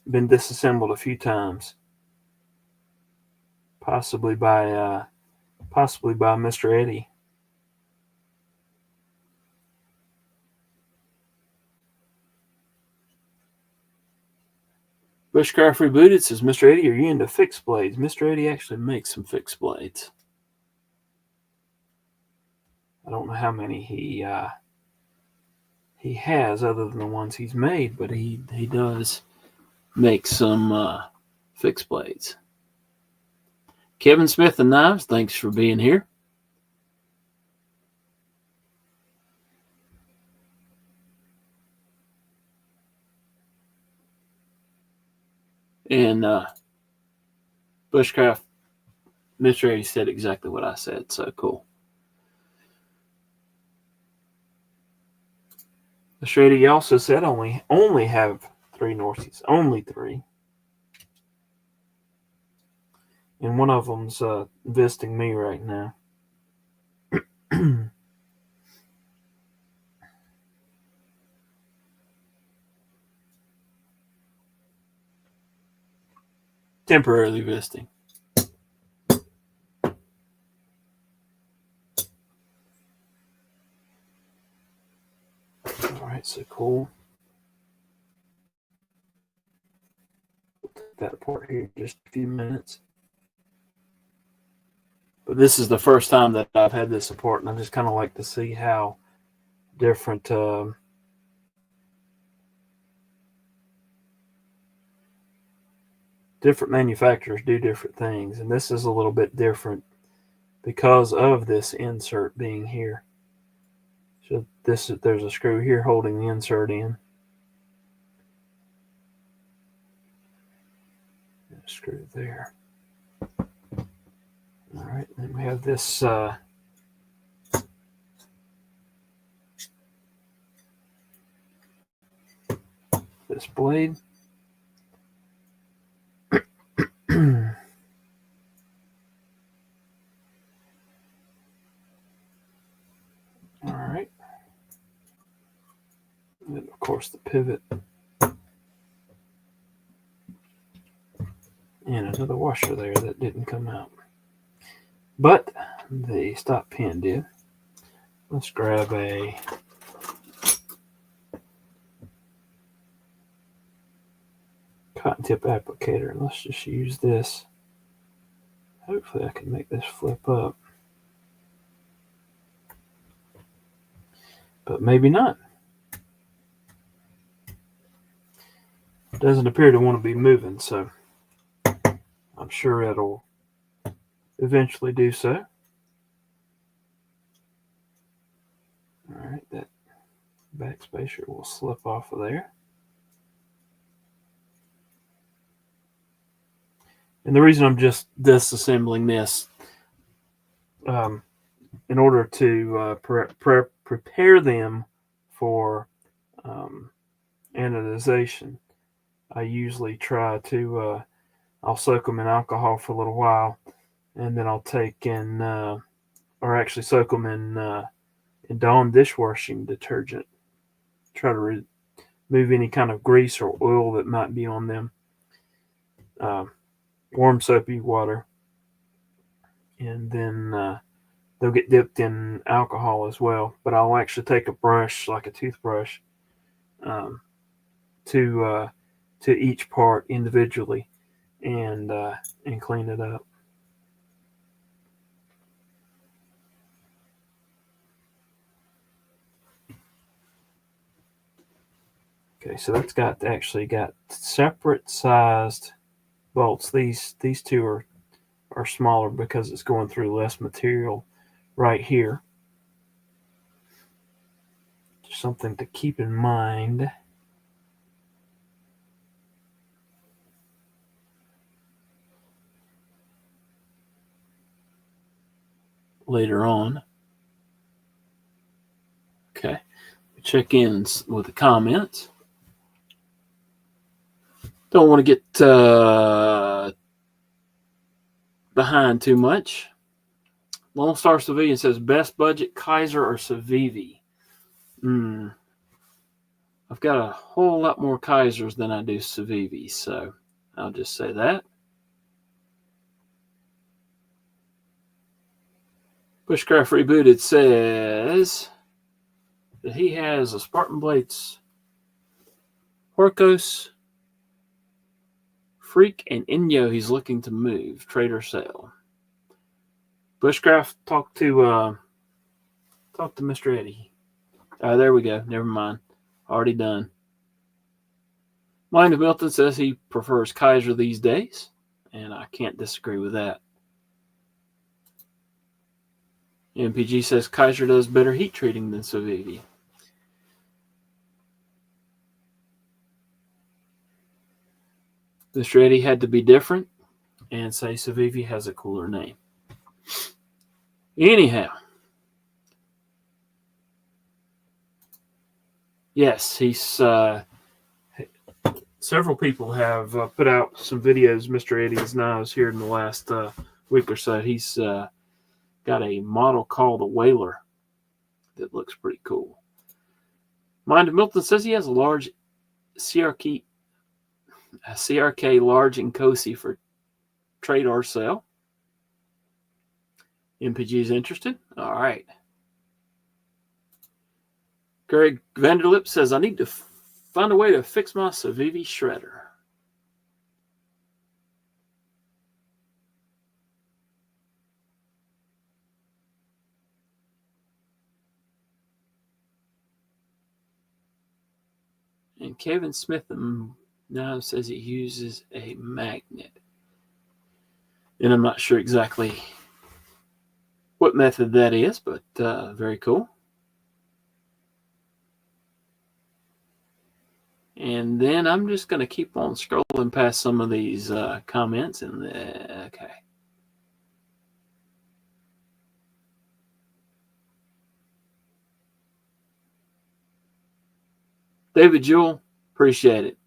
[SPEAKER 1] been disassembled a few times, possibly by Mr. Eddie. Bushcraft Rebooted says, Mr. Eddie, are you into fixed blades? Mr. Eddie actually makes some fixed blades. I don't know how many he has other than the ones he's made, but he does make some fixed blades. Kevin Smith and Knives, thanks for being here. And Bushcraft, Mr. Eddie said exactly what I said, so cool. Mr. Eddie also said only have 3 Norseys, only 3. And one of them's visiting me right now. Temporarily visiting. All right, so cool. We'll take that apart here in just a few minutes. But this is the first time that I've had this apart, and I just kind of like to see how different different manufacturers do different things, and this is a little bit different because of this insert being here. So there's a screw here holding the insert in. And a screw there. All right, then we have this this blade. All right. And of course the pivot. And another washer there that didn't come out. But the stop pin did. Let's grab a cotton tip applicator and let's just use this. Hopefully I can make this flip up. But maybe not. It doesn't appear to want to be moving, so I'm sure it'll eventually do so. All right, that back spacer will slip off of there. And the reason I'm just disassembling this, in order to prepare them for anodization, I usually try to, I'll soak them in alcohol for a little while, and then I'll take and, or actually soak them in Dawn dishwashing detergent. Try to remove any kind of grease or oil that might be on them. Warm soapy water, and then they'll get dipped in alcohol as well. But I'll actually take a brush, like a toothbrush, to each part individually, and clean it up. Okay, so that's actually got separate sized bolts. These two are smaller because it's going through less material right here. Just something to keep in mind. Later on. Okay, check in with the comments. Don't want to get behind too much. Lone Star Civilian says best budget Kaiser or Civivi. I've got a whole lot more Kaisers than I do Civivi, so I'll just say that. Bushcraft Rebooted says that he has a Spartan Blades, Horkos, Freak, and Inyo he's looking to move, trade or sell. Bushcraft, talk to Mr. Eddie. There we go. Never mind. Already done. Mind of Milton says he prefers Kaiser these days, and I can't disagree with that. MPG says Kaiser does better heat treating than Civivi. Mr. Eddie had to be different and say Civivi has a cooler name. Anyhow, yes, he's several people have put out some videos. Mr. Eddie's knives here in the last week or so. He's got a model called a Whaler that looks pretty cool. Mind of Milton says he has a large CRK large and Cosi for trade or sale. MPG is interested. All right. Greg Vanderlip says, I need to find a way to fix my Civivi shredder. And Kevin Smith now says he uses a magnet. And I'm not sure exactly what method that is, but very cool. And then I'm just going to keep on scrolling past some of these comments. And okay. David Jewell, appreciate it.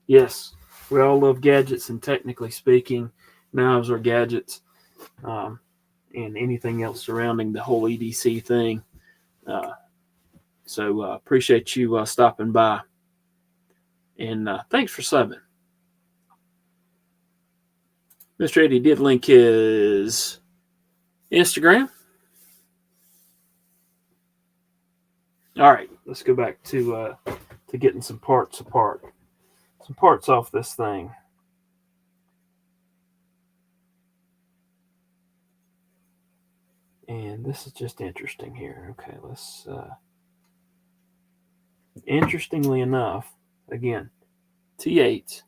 [SPEAKER 1] Yes, we all love gadgets, and technically speaking, knives are gadgets, and anything else surrounding the whole EDC thing. So appreciate you stopping by, and thanks for subbing. Mr. Eddie did link his Instagram. All right, let's go back to getting some parts apart. Some parts off this thing. And this is just interesting here. Okay, let's... interestingly enough, again, T8.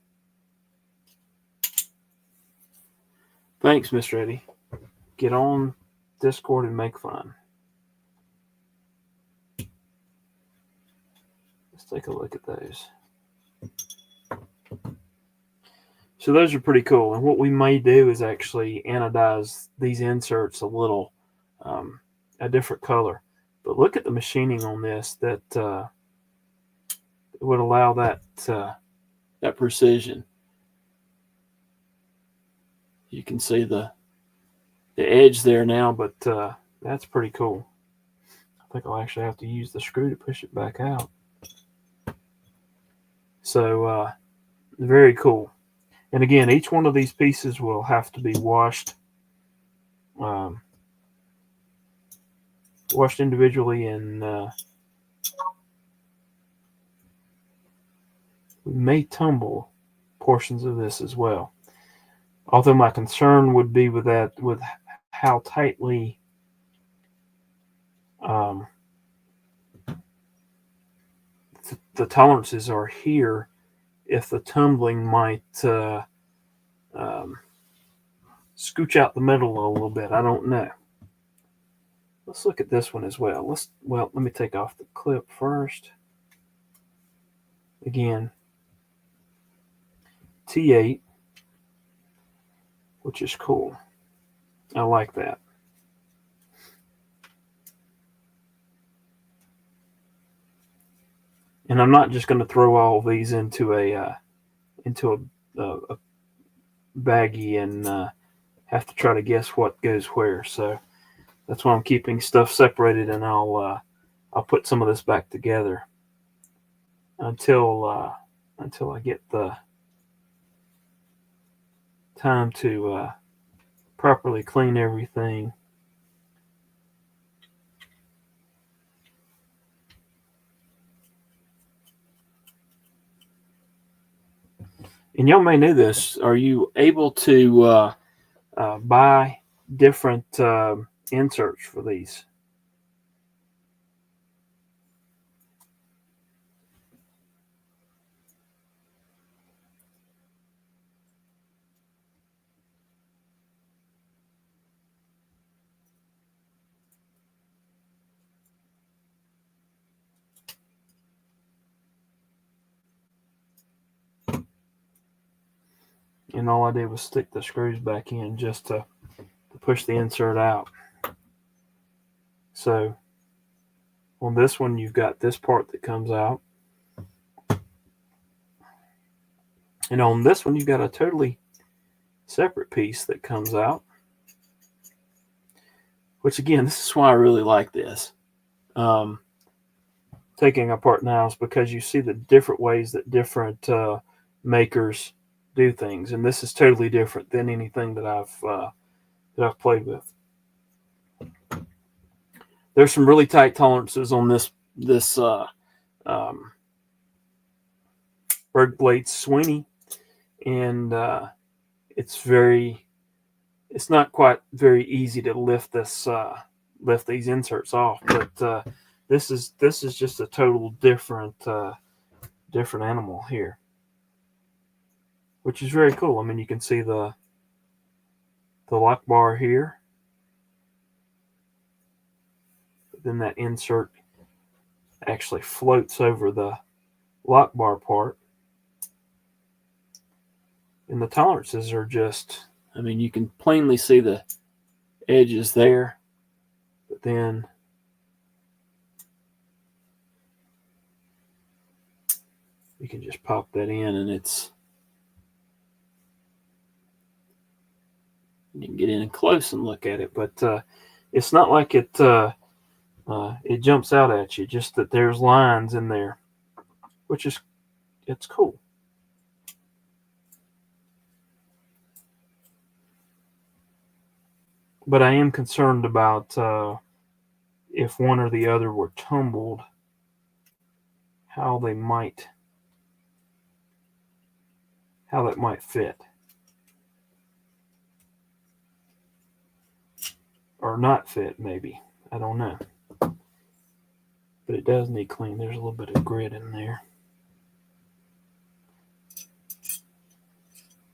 [SPEAKER 1] Thanks, Mr. Eddie. Get on Discord and make fun. Let's take a look at those. So those are pretty cool. And what we may do is actually anodize these inserts a little, a different color. But look at the machining on this that would allow that precision. You can see the edge there now, but that's pretty cool. I think I'll actually have to use the screw to push it back out. So very cool. And again, each one of these pieces will have to be washed individually, and we may tumble portions of this as well. Although my concern would be with how tightly the tolerances are here, if the tumbling might scooch out the metal a little bit. I don't know. Let's look at this one as well. Let me take off the clip first. Again, T8, which is cool. I like that. And I'm not just going to throw all of these into a baggie and have to try to guess what goes where. So that's why I'm keeping stuff separated, and I'll put some of this back together until I get the time to properly clean everything. And y'all may know this. Are you able to buy different inserts for these? And all I did was stick the screws back in just to push the insert out. So on this one, you've got this part that comes out. And on this one, you've got a totally separate piece that comes out. Which, again, this is why I really like this. Taking apart nails, because you see the different ways that different makers do things. And this is totally different than anything that I've played with. There's some really tight tolerances on this Berg Blade Sweeney, and it's not quite very easy to lift these inserts off, but this is just a total different animal here, which is very cool. I mean, you can see the lock bar here. Then that insert actually floats over the lock bar part. And the tolerances are just, I mean, you can plainly see the edges there. But then you can just pop that in, and you can get in close and look at it. But it's not like it jumps out at you, just that there's lines in there, which is, it's cool. But I am concerned about if one or the other were tumbled, how that might fit. Or not fit, maybe. I don't know. But it does need clean. There's a little bit of grit in there.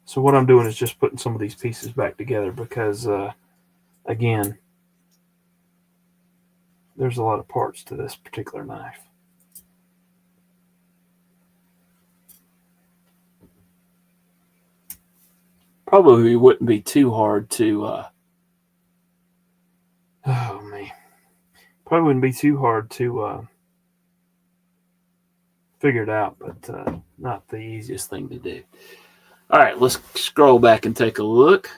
[SPEAKER 1] So what I'm doing is just putting some of these pieces back together because, again, there's a lot of parts to this particular knife. Probably wouldn't be too hard to, probably wouldn't be too hard to figure it out, but not the easiest thing to do. All right, let's scroll back and take a look.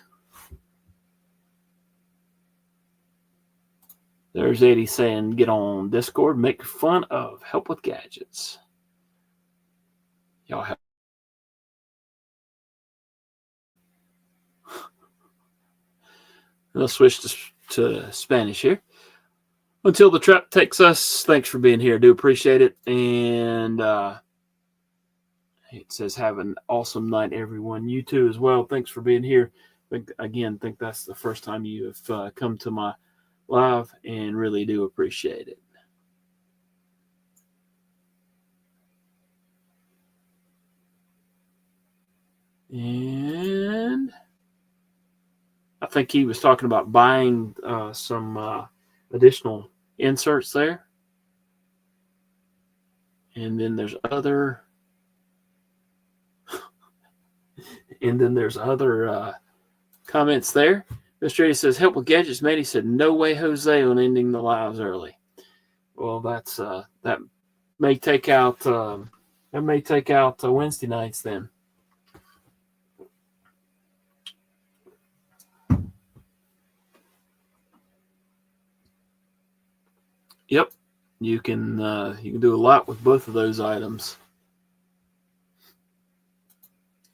[SPEAKER 1] There's Eddie saying, get on Discord, make fun of Help with Gadgets. Y'all have. Let's switch to Spanish here. Until the trap takes us, thanks for being here. I do appreciate it. And it says, have an awesome night, everyone. You too as well. Thanks for being here. Again, think that's the first time you have come to my live, and really do appreciate it. And I think he was talking about buying some additional inserts there. And then there's other comments there. Mr. Eddie says, help with gadgets. Maddie said, no way, Jose, on ending the lives early. Well, that's that may take out Wednesday nights then. Yep, you can do a lot with both of those items.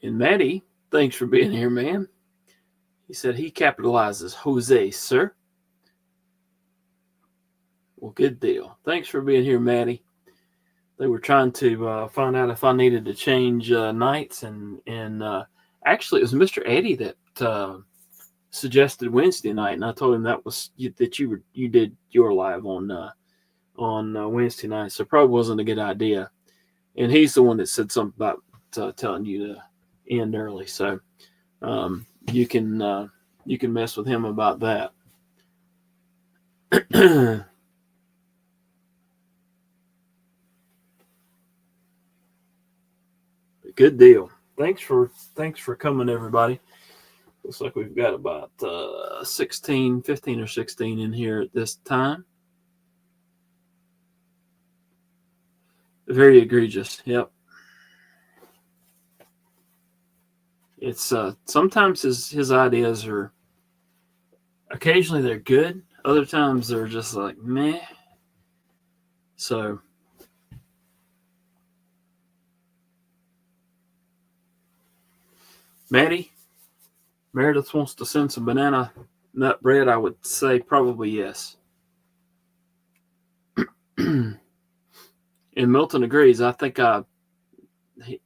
[SPEAKER 1] And Maddie, thanks for being here, man. He said he capitalizes Jose, sir. Well, good deal. Thanks for being here, Maddie. They were trying to find out if I needed to change nights, and actually it was Mr. Eddie that suggested Wednesday night, and I told him that you did your live on Wednesday night, so it probably wasn't a good idea. And he's the one that said something about telling you to end early, so you can mess with him about that. Good deal. thanks for coming, everybody. Looks like we've got about 15 or 16 in here at this time. Very egregious. Yep. It's sometimes his ideas are, occasionally they're good. Other times they're just like meh. So Meredith wants to send some banana nut bread. I would say probably yes. And Milton agrees. I think I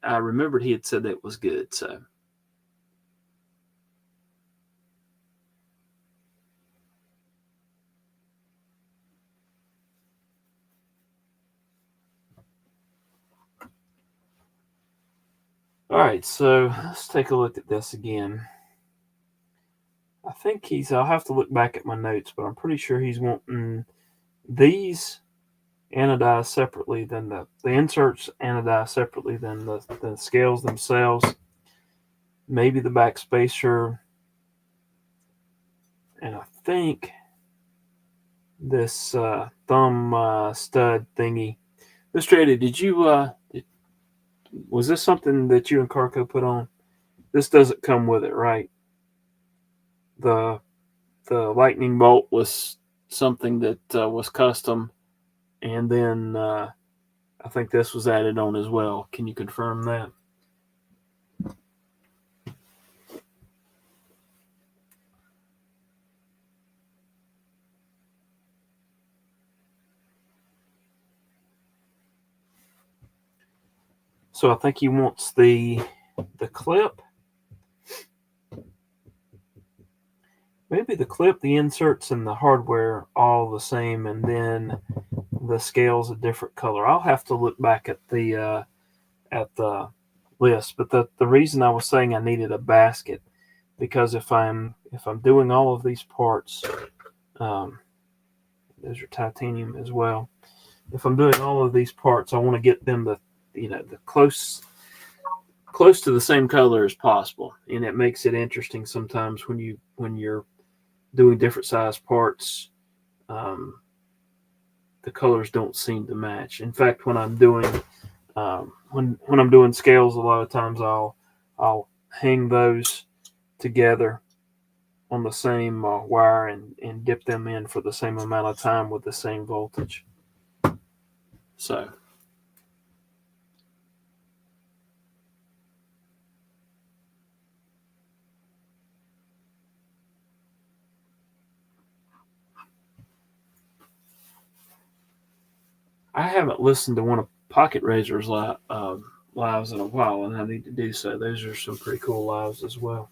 [SPEAKER 1] remembered he had said that was good. So all right, so let's take a look at this again. I think I'll have to look back at my notes, but I'm pretty sure he's wanting these anodized separately than the inserts anodized separately than the scales themselves. Maybe the back spacer. And I think this thumb stud thingy. Mr. Eddie, did you was this something that you and Carco put on? This doesn't come with it, right? The lightning bolt was something that was custom, and then I think this was added on as well. Can you confirm that? So I think he wants the clip. Maybe the clip, the inserts, and the hardware all the same, and then the scales a different color. I'll have to look back at the list. But the reason I was saying I needed a basket, because if I'm doing all of these parts, those are titanium as well. If I'm doing all of these parts, I want to get them the close to the same color as possible, and it makes it interesting sometimes when you're doing different size parts. The colors don't seem to match. In fact, when I'm doing when I'm doing scales, a lot of times I'll hang those together on the same wire and dip them in for the same amount of time with the same voltage. So I haven't listened to one of Pocket Razor's lives in a while, and I need to do so. Those are some pretty cool lives as well.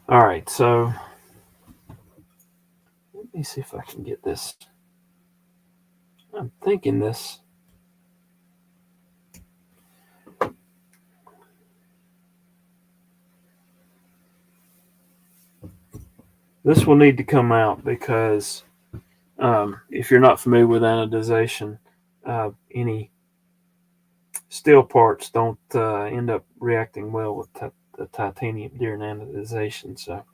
[SPEAKER 1] All right, so let me see if I can get this. I'm thinking this. This will need to come out because if you're not familiar with anodization, any steel parts don't end up reacting well with the titanium during anodization. So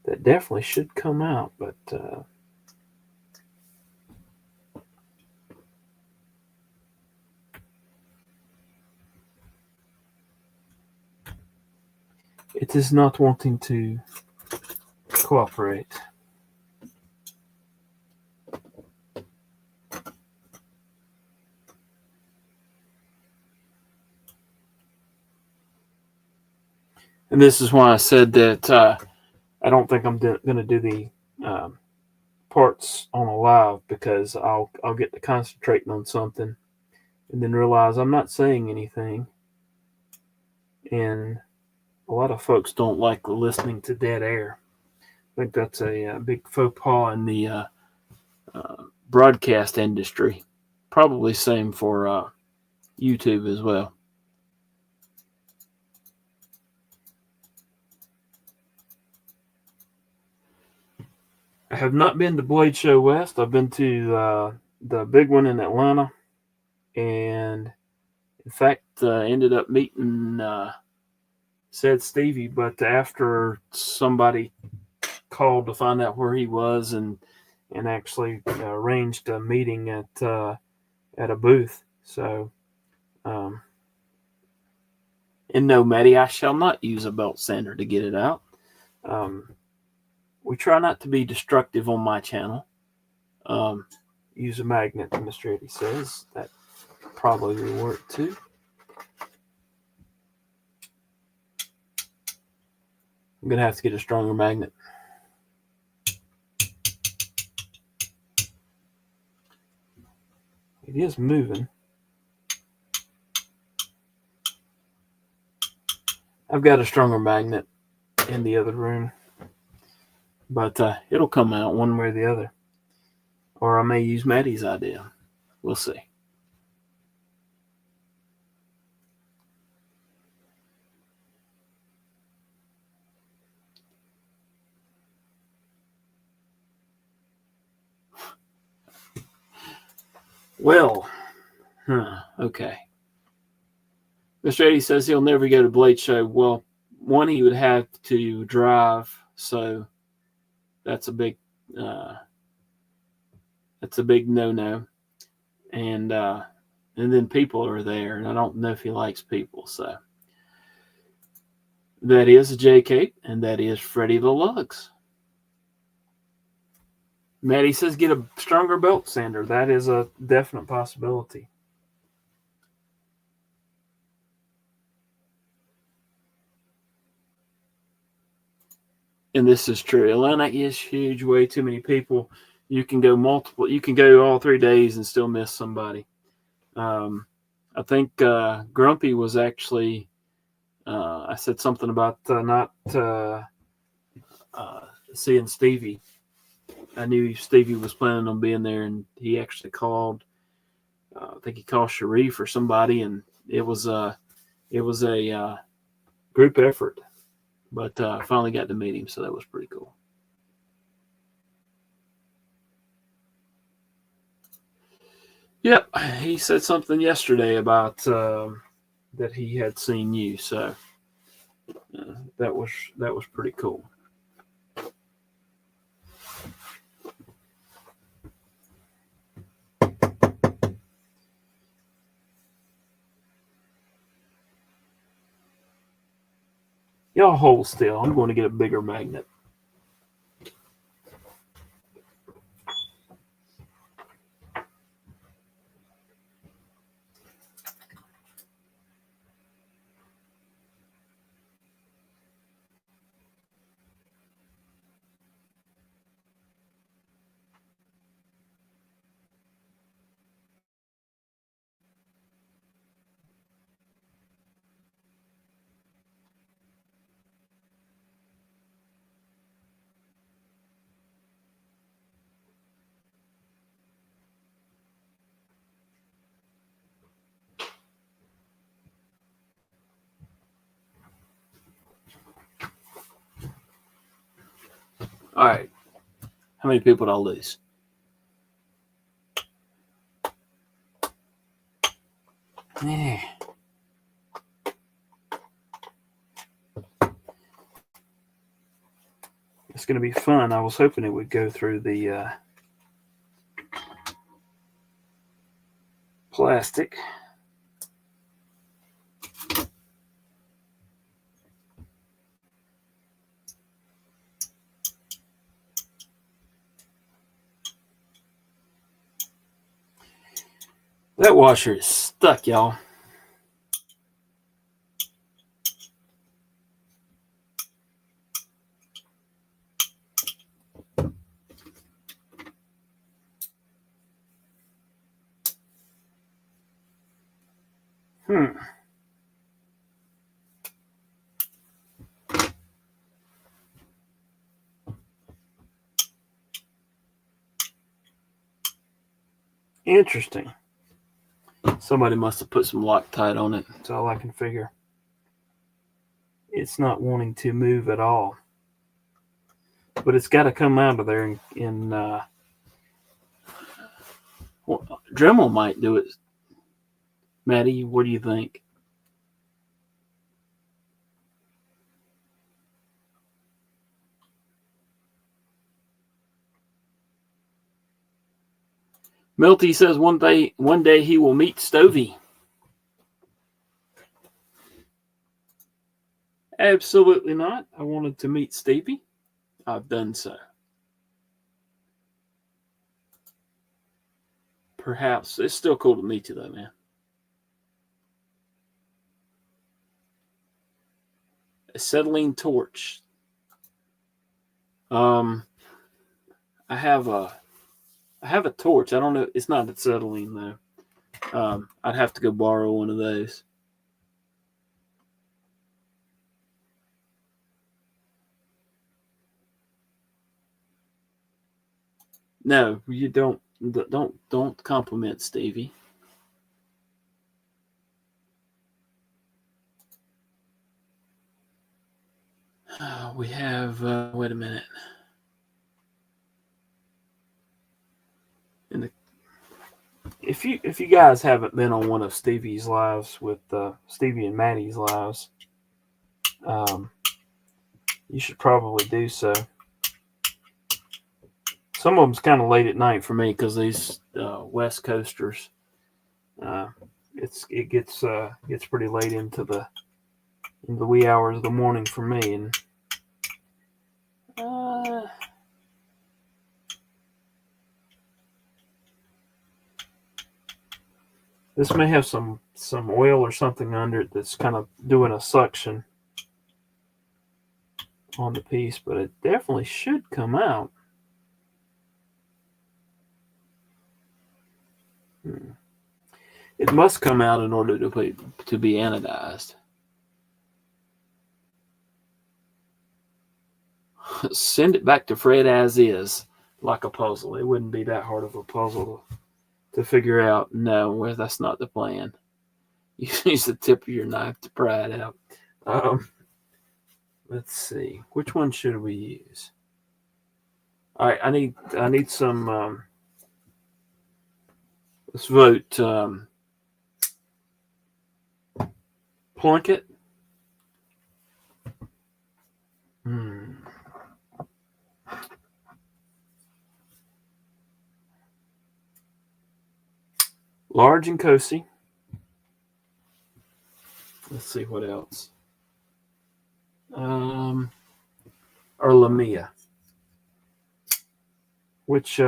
[SPEAKER 1] that definitely should come out, but it is not wanting to cooperate. And this is why I said that I don't think I'm going to do the parts on a live, because I'll get to concentrating on something and then realize I'm not saying anything. And a lot of folks don't like listening to dead air. I think that's a big faux pas in the broadcast industry. Probably same for YouTube as well. I have not been to Blade Show West. I've been to the big one in Atlanta, and in fact, ended up meeting said Stevie. But after somebody called to find out where he was, and actually arranged a meeting at a booth. So, and no, Maddie, I shall not use a belt sander to get it out. We try not to be destructive on my channel. Use a magnet, Mr. Eddie says. That probably will work too. I'm going to have to get a stronger magnet. It is moving. I've got a stronger magnet in the other room, but it'll come out one way or the other. Or I may use Maddie's idea. We'll see. Well, okay. Mr. Eddie says he'll never go to Blade Show. Well, one, he would have to drive, so that's a big no-no. And then people are there, and I don't know if he likes people. So that is J. Kate, and that is Freddie the Lugs. Maddie says get a stronger belt sander. That is a definite possibility. And this is true. Atlanta is huge. Way too many people. You can go all 3 days and still miss somebody. I think Grumpy was actually. I said something about not seeing Stevie. I knew Stevie was planning on being there, and he actually called. I think he called Sharif or somebody, and it was a group effort. But I finally got to meet him, so that was pretty cool. Yep, he said something yesterday about that he had seen you, so that was pretty cool. Y'all hold still. I'm going to get a bigger magnet. All right. How many people did I lose? Yeah. It's going to be fun. I was hoping it would go through the plastic. That washer is stuck, y'all. Interesting. Somebody must have put some Loctite on it. That's all I can figure. It's not wanting to move at all. but it's got to come out of there. Dremel might do it. Maddie, what do you think? Milty says one day he will meet Stovey. Absolutely not. I wanted to meet Stevie. I've done so. Perhaps. It's still cool to meet you, though, man. Acetylene torch. I have a torch. I don't know. It's not acetylene though. I'd have to go borrow one of those. No, you don't compliment Stevie. We have wait a minute. If you guys haven't been on one of Stevie's lives with Stevie and Maddie's lives, you should probably do so. Some of them's kind of late at night for me because these West Coasters, it gets pretty late into the wee hours of the morning for me, and this may have some oil or something under it that's kind of doing a suction on the piece, but it definitely should come out. It must come out in order to be anodized. Send it back to Fred as is, like a puzzle. It wouldn't be that hard of a puzzle to figure out. No, that's not the plan. You use the tip of your knife to pry it out. Let's see. Which one should we use? All right, I need some. Let's vote Plunkett. Large and Cosi. Let's see what else. Or Lamia. Which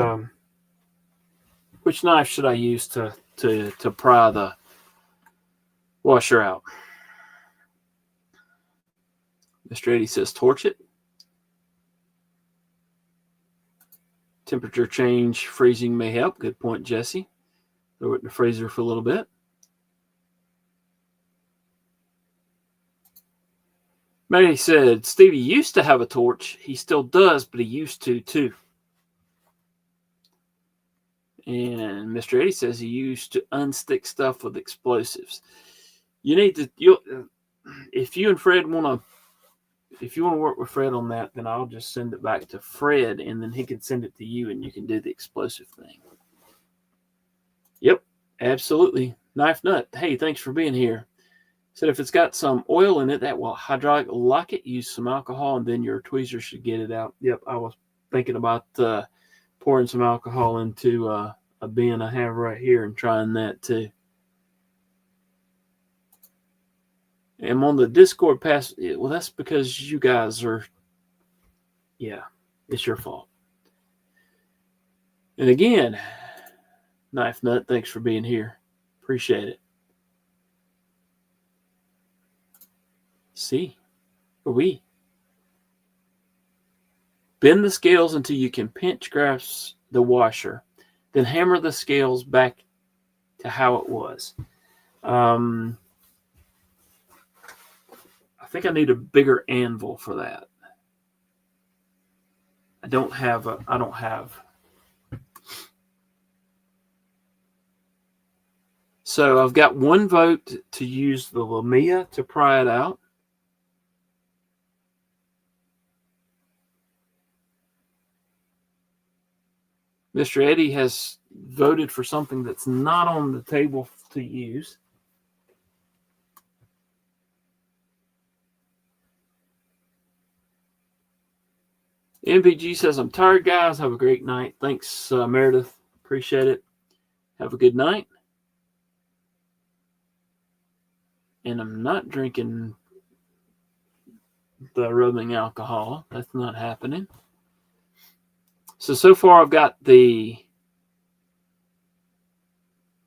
[SPEAKER 1] knife should I use to pry the washer out? Mr. Eddie says torch it. Temperature change, freezing may help. Good point, Jesse. Throw it in the freezer for a little bit. Mary said, Stevie used to have a torch. He still does, but he used to too. And Mr. Eddie says he used to unstick stuff with explosives. You need to, if you and Fred want to work with Fred on that, then I'll just send it back to Fred, and then he can send it to you, and you can do the explosive thing. Yep, absolutely. Knife Nut, hey, thanks for being here. Said if it's got some oil in it, that will hydraulic lock it. Use some alcohol, and then your tweezer should get it out. Yep, I was thinking about pouring some alcohol into a bin I have right here and trying that too. I'm on the Discord pass. Well, that's because you guys are, it's your fault. And again, Knife Nut, thanks for being here. Appreciate it. See, we bend the scales until you can pinch grasp the washer, then hammer the scales back to how it was. I think I need a bigger anvil for that. I don't have. So I've got one vote to use the Lamia to pry it out. Mr. Eddie has voted for something that's not on the table to use. MVG says, I'm tired, guys. Have a great night. Thanks, Meredith. Appreciate it. Have a good night. And I'm not drinking the rubbing alcohol. That's not happening. So far I've got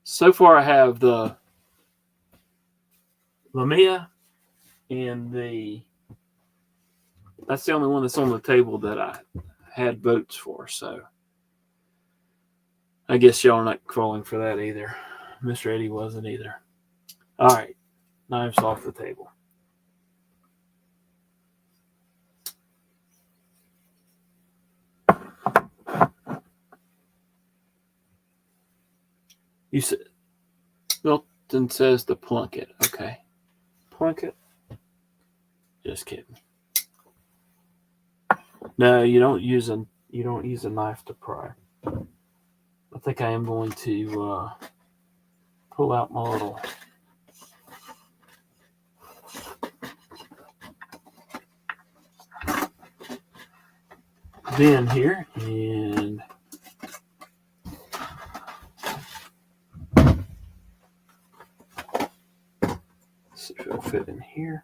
[SPEAKER 1] so far I have the Lamia and that's the only one that's on the table that I had votes for. So I guess y'all are not calling for that either. Mr. Eddie wasn't either. All right. Knives off the table. You said Milton says the Plunkett. Okay. Plunkett? Just kidding. No, you don't use a knife to pry. I think I am going to pull out my little bin here and see if it'll fit in here.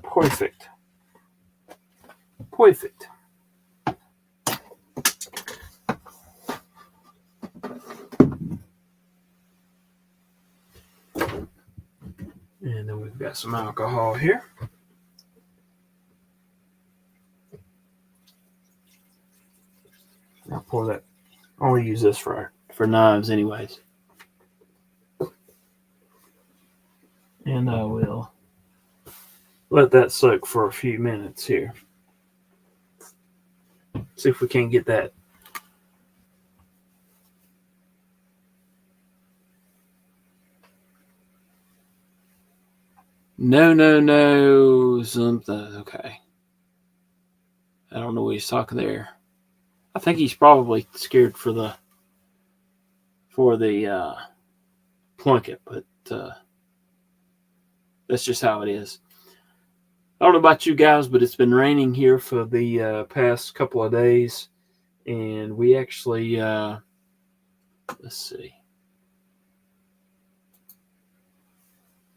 [SPEAKER 1] Perfect. Perfect. And then we've got some alcohol here. I'll pour that. I only use this for knives anyways. And I will let that soak for a few minutes here. See if we can get that. No, something. Okay. I don't know what he's talking there. I think he's probably scared for the Plunkett, but that's just how it is. I don't know about you guys, but it's been raining here for the past couple of days, and we actually let's see.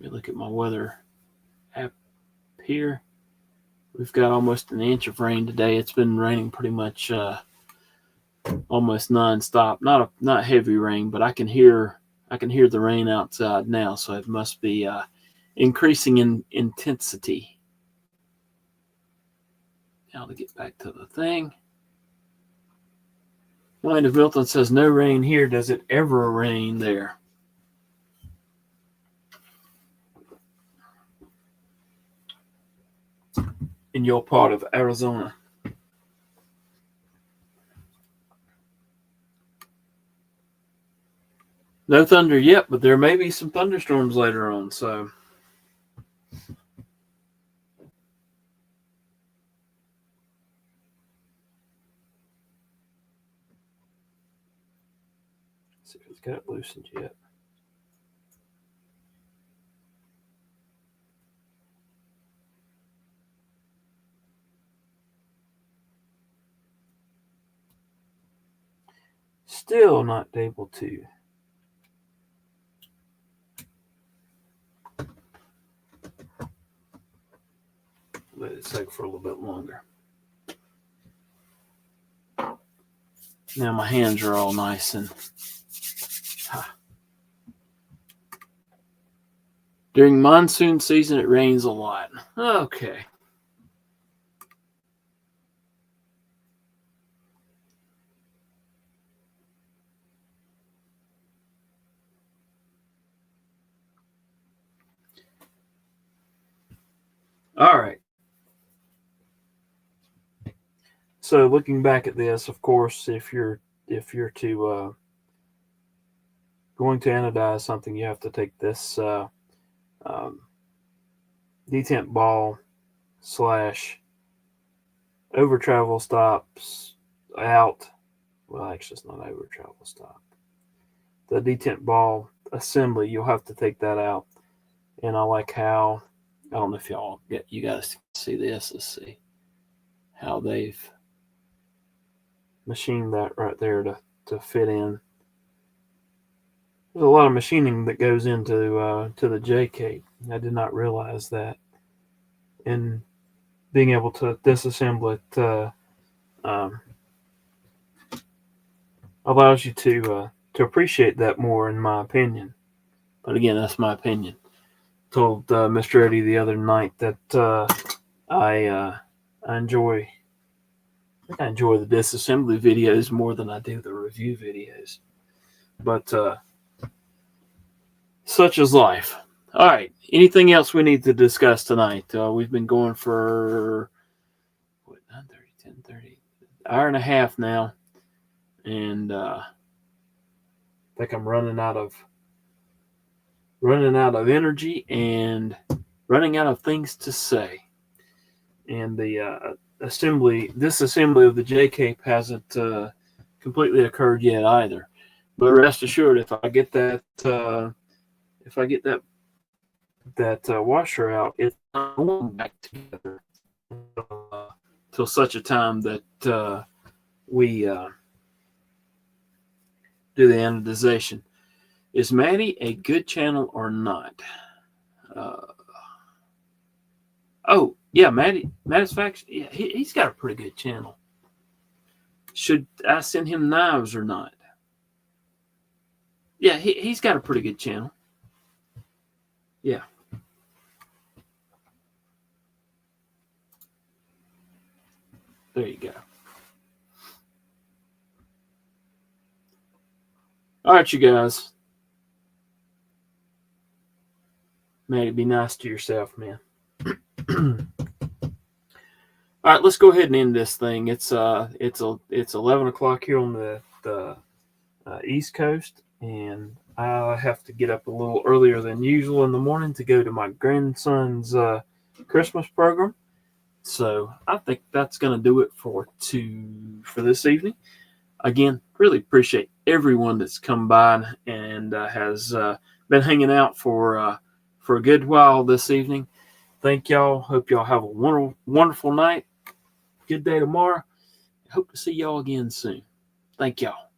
[SPEAKER 1] Let me look at my weather app here. We've got almost an inch of rain today. It's been raining pretty much almost nonstop. Not heavy rain, but I can hear the rain outside now, so it must be increasing in intensity. Now to get back to the thing. Mind of Milton says no rain here. Does it ever rain there? In your part of Arizona? No thunder yet, but there may be some thunderstorms later on, so. Let's see if it's got it loosened yet. Still not able to. Let it soak for a little bit longer. Now my hands are all nice and during monsoon season it rains a lot. Okay. All right. So looking back at this, of course, if you're to going to anodize something, you have to take this detent ball / over travel stops out Well, actually, it's not over travel stop. The detent ball assembly, you'll have to take that out. And I like how, I don't know if you guys see this. Let's see how they've machined that right there to fit in. There's a lot of machining that goes into to the JK. I did not realize that. And being able to disassemble it allows you to appreciate that more, in my opinion. But again, that's my opinion. Told Mr. Eddie the other night that I enjoy the disassembly videos more than I do the review videos. But such is life. All right. Anything else we need to discuss tonight? We've been going for 9:30, 10:30, hour and a half now, and I think I'm running out of energy and running out of things to say. And the disassembly of the JK hasn't completely occurred yet either. But rest assured, if I get that washer out, it's not going back together till such a time that we do the anodization. Is Maddie a good channel or not? Oh, yeah, Maddie's Faction. Yeah, he's got a pretty good channel. Should I send him knives or not? Yeah, he's got a pretty good channel. Yeah. There you go. All right, you guys. Maddie, be nice to yourself, man. All right, let's go ahead and end this thing. It's 11 o'clock here on the East Coast, and I have to get up a little earlier than usual in the morning to go to my grandson's Christmas program. So I think that's going to do it for this evening. Again, really appreciate everyone that's come by and has been hanging out for a good while this evening. Thank y'all. Hope y'all have a wonderful night. Good day tomorrow. Hope to see y'all again soon. Thank y'all.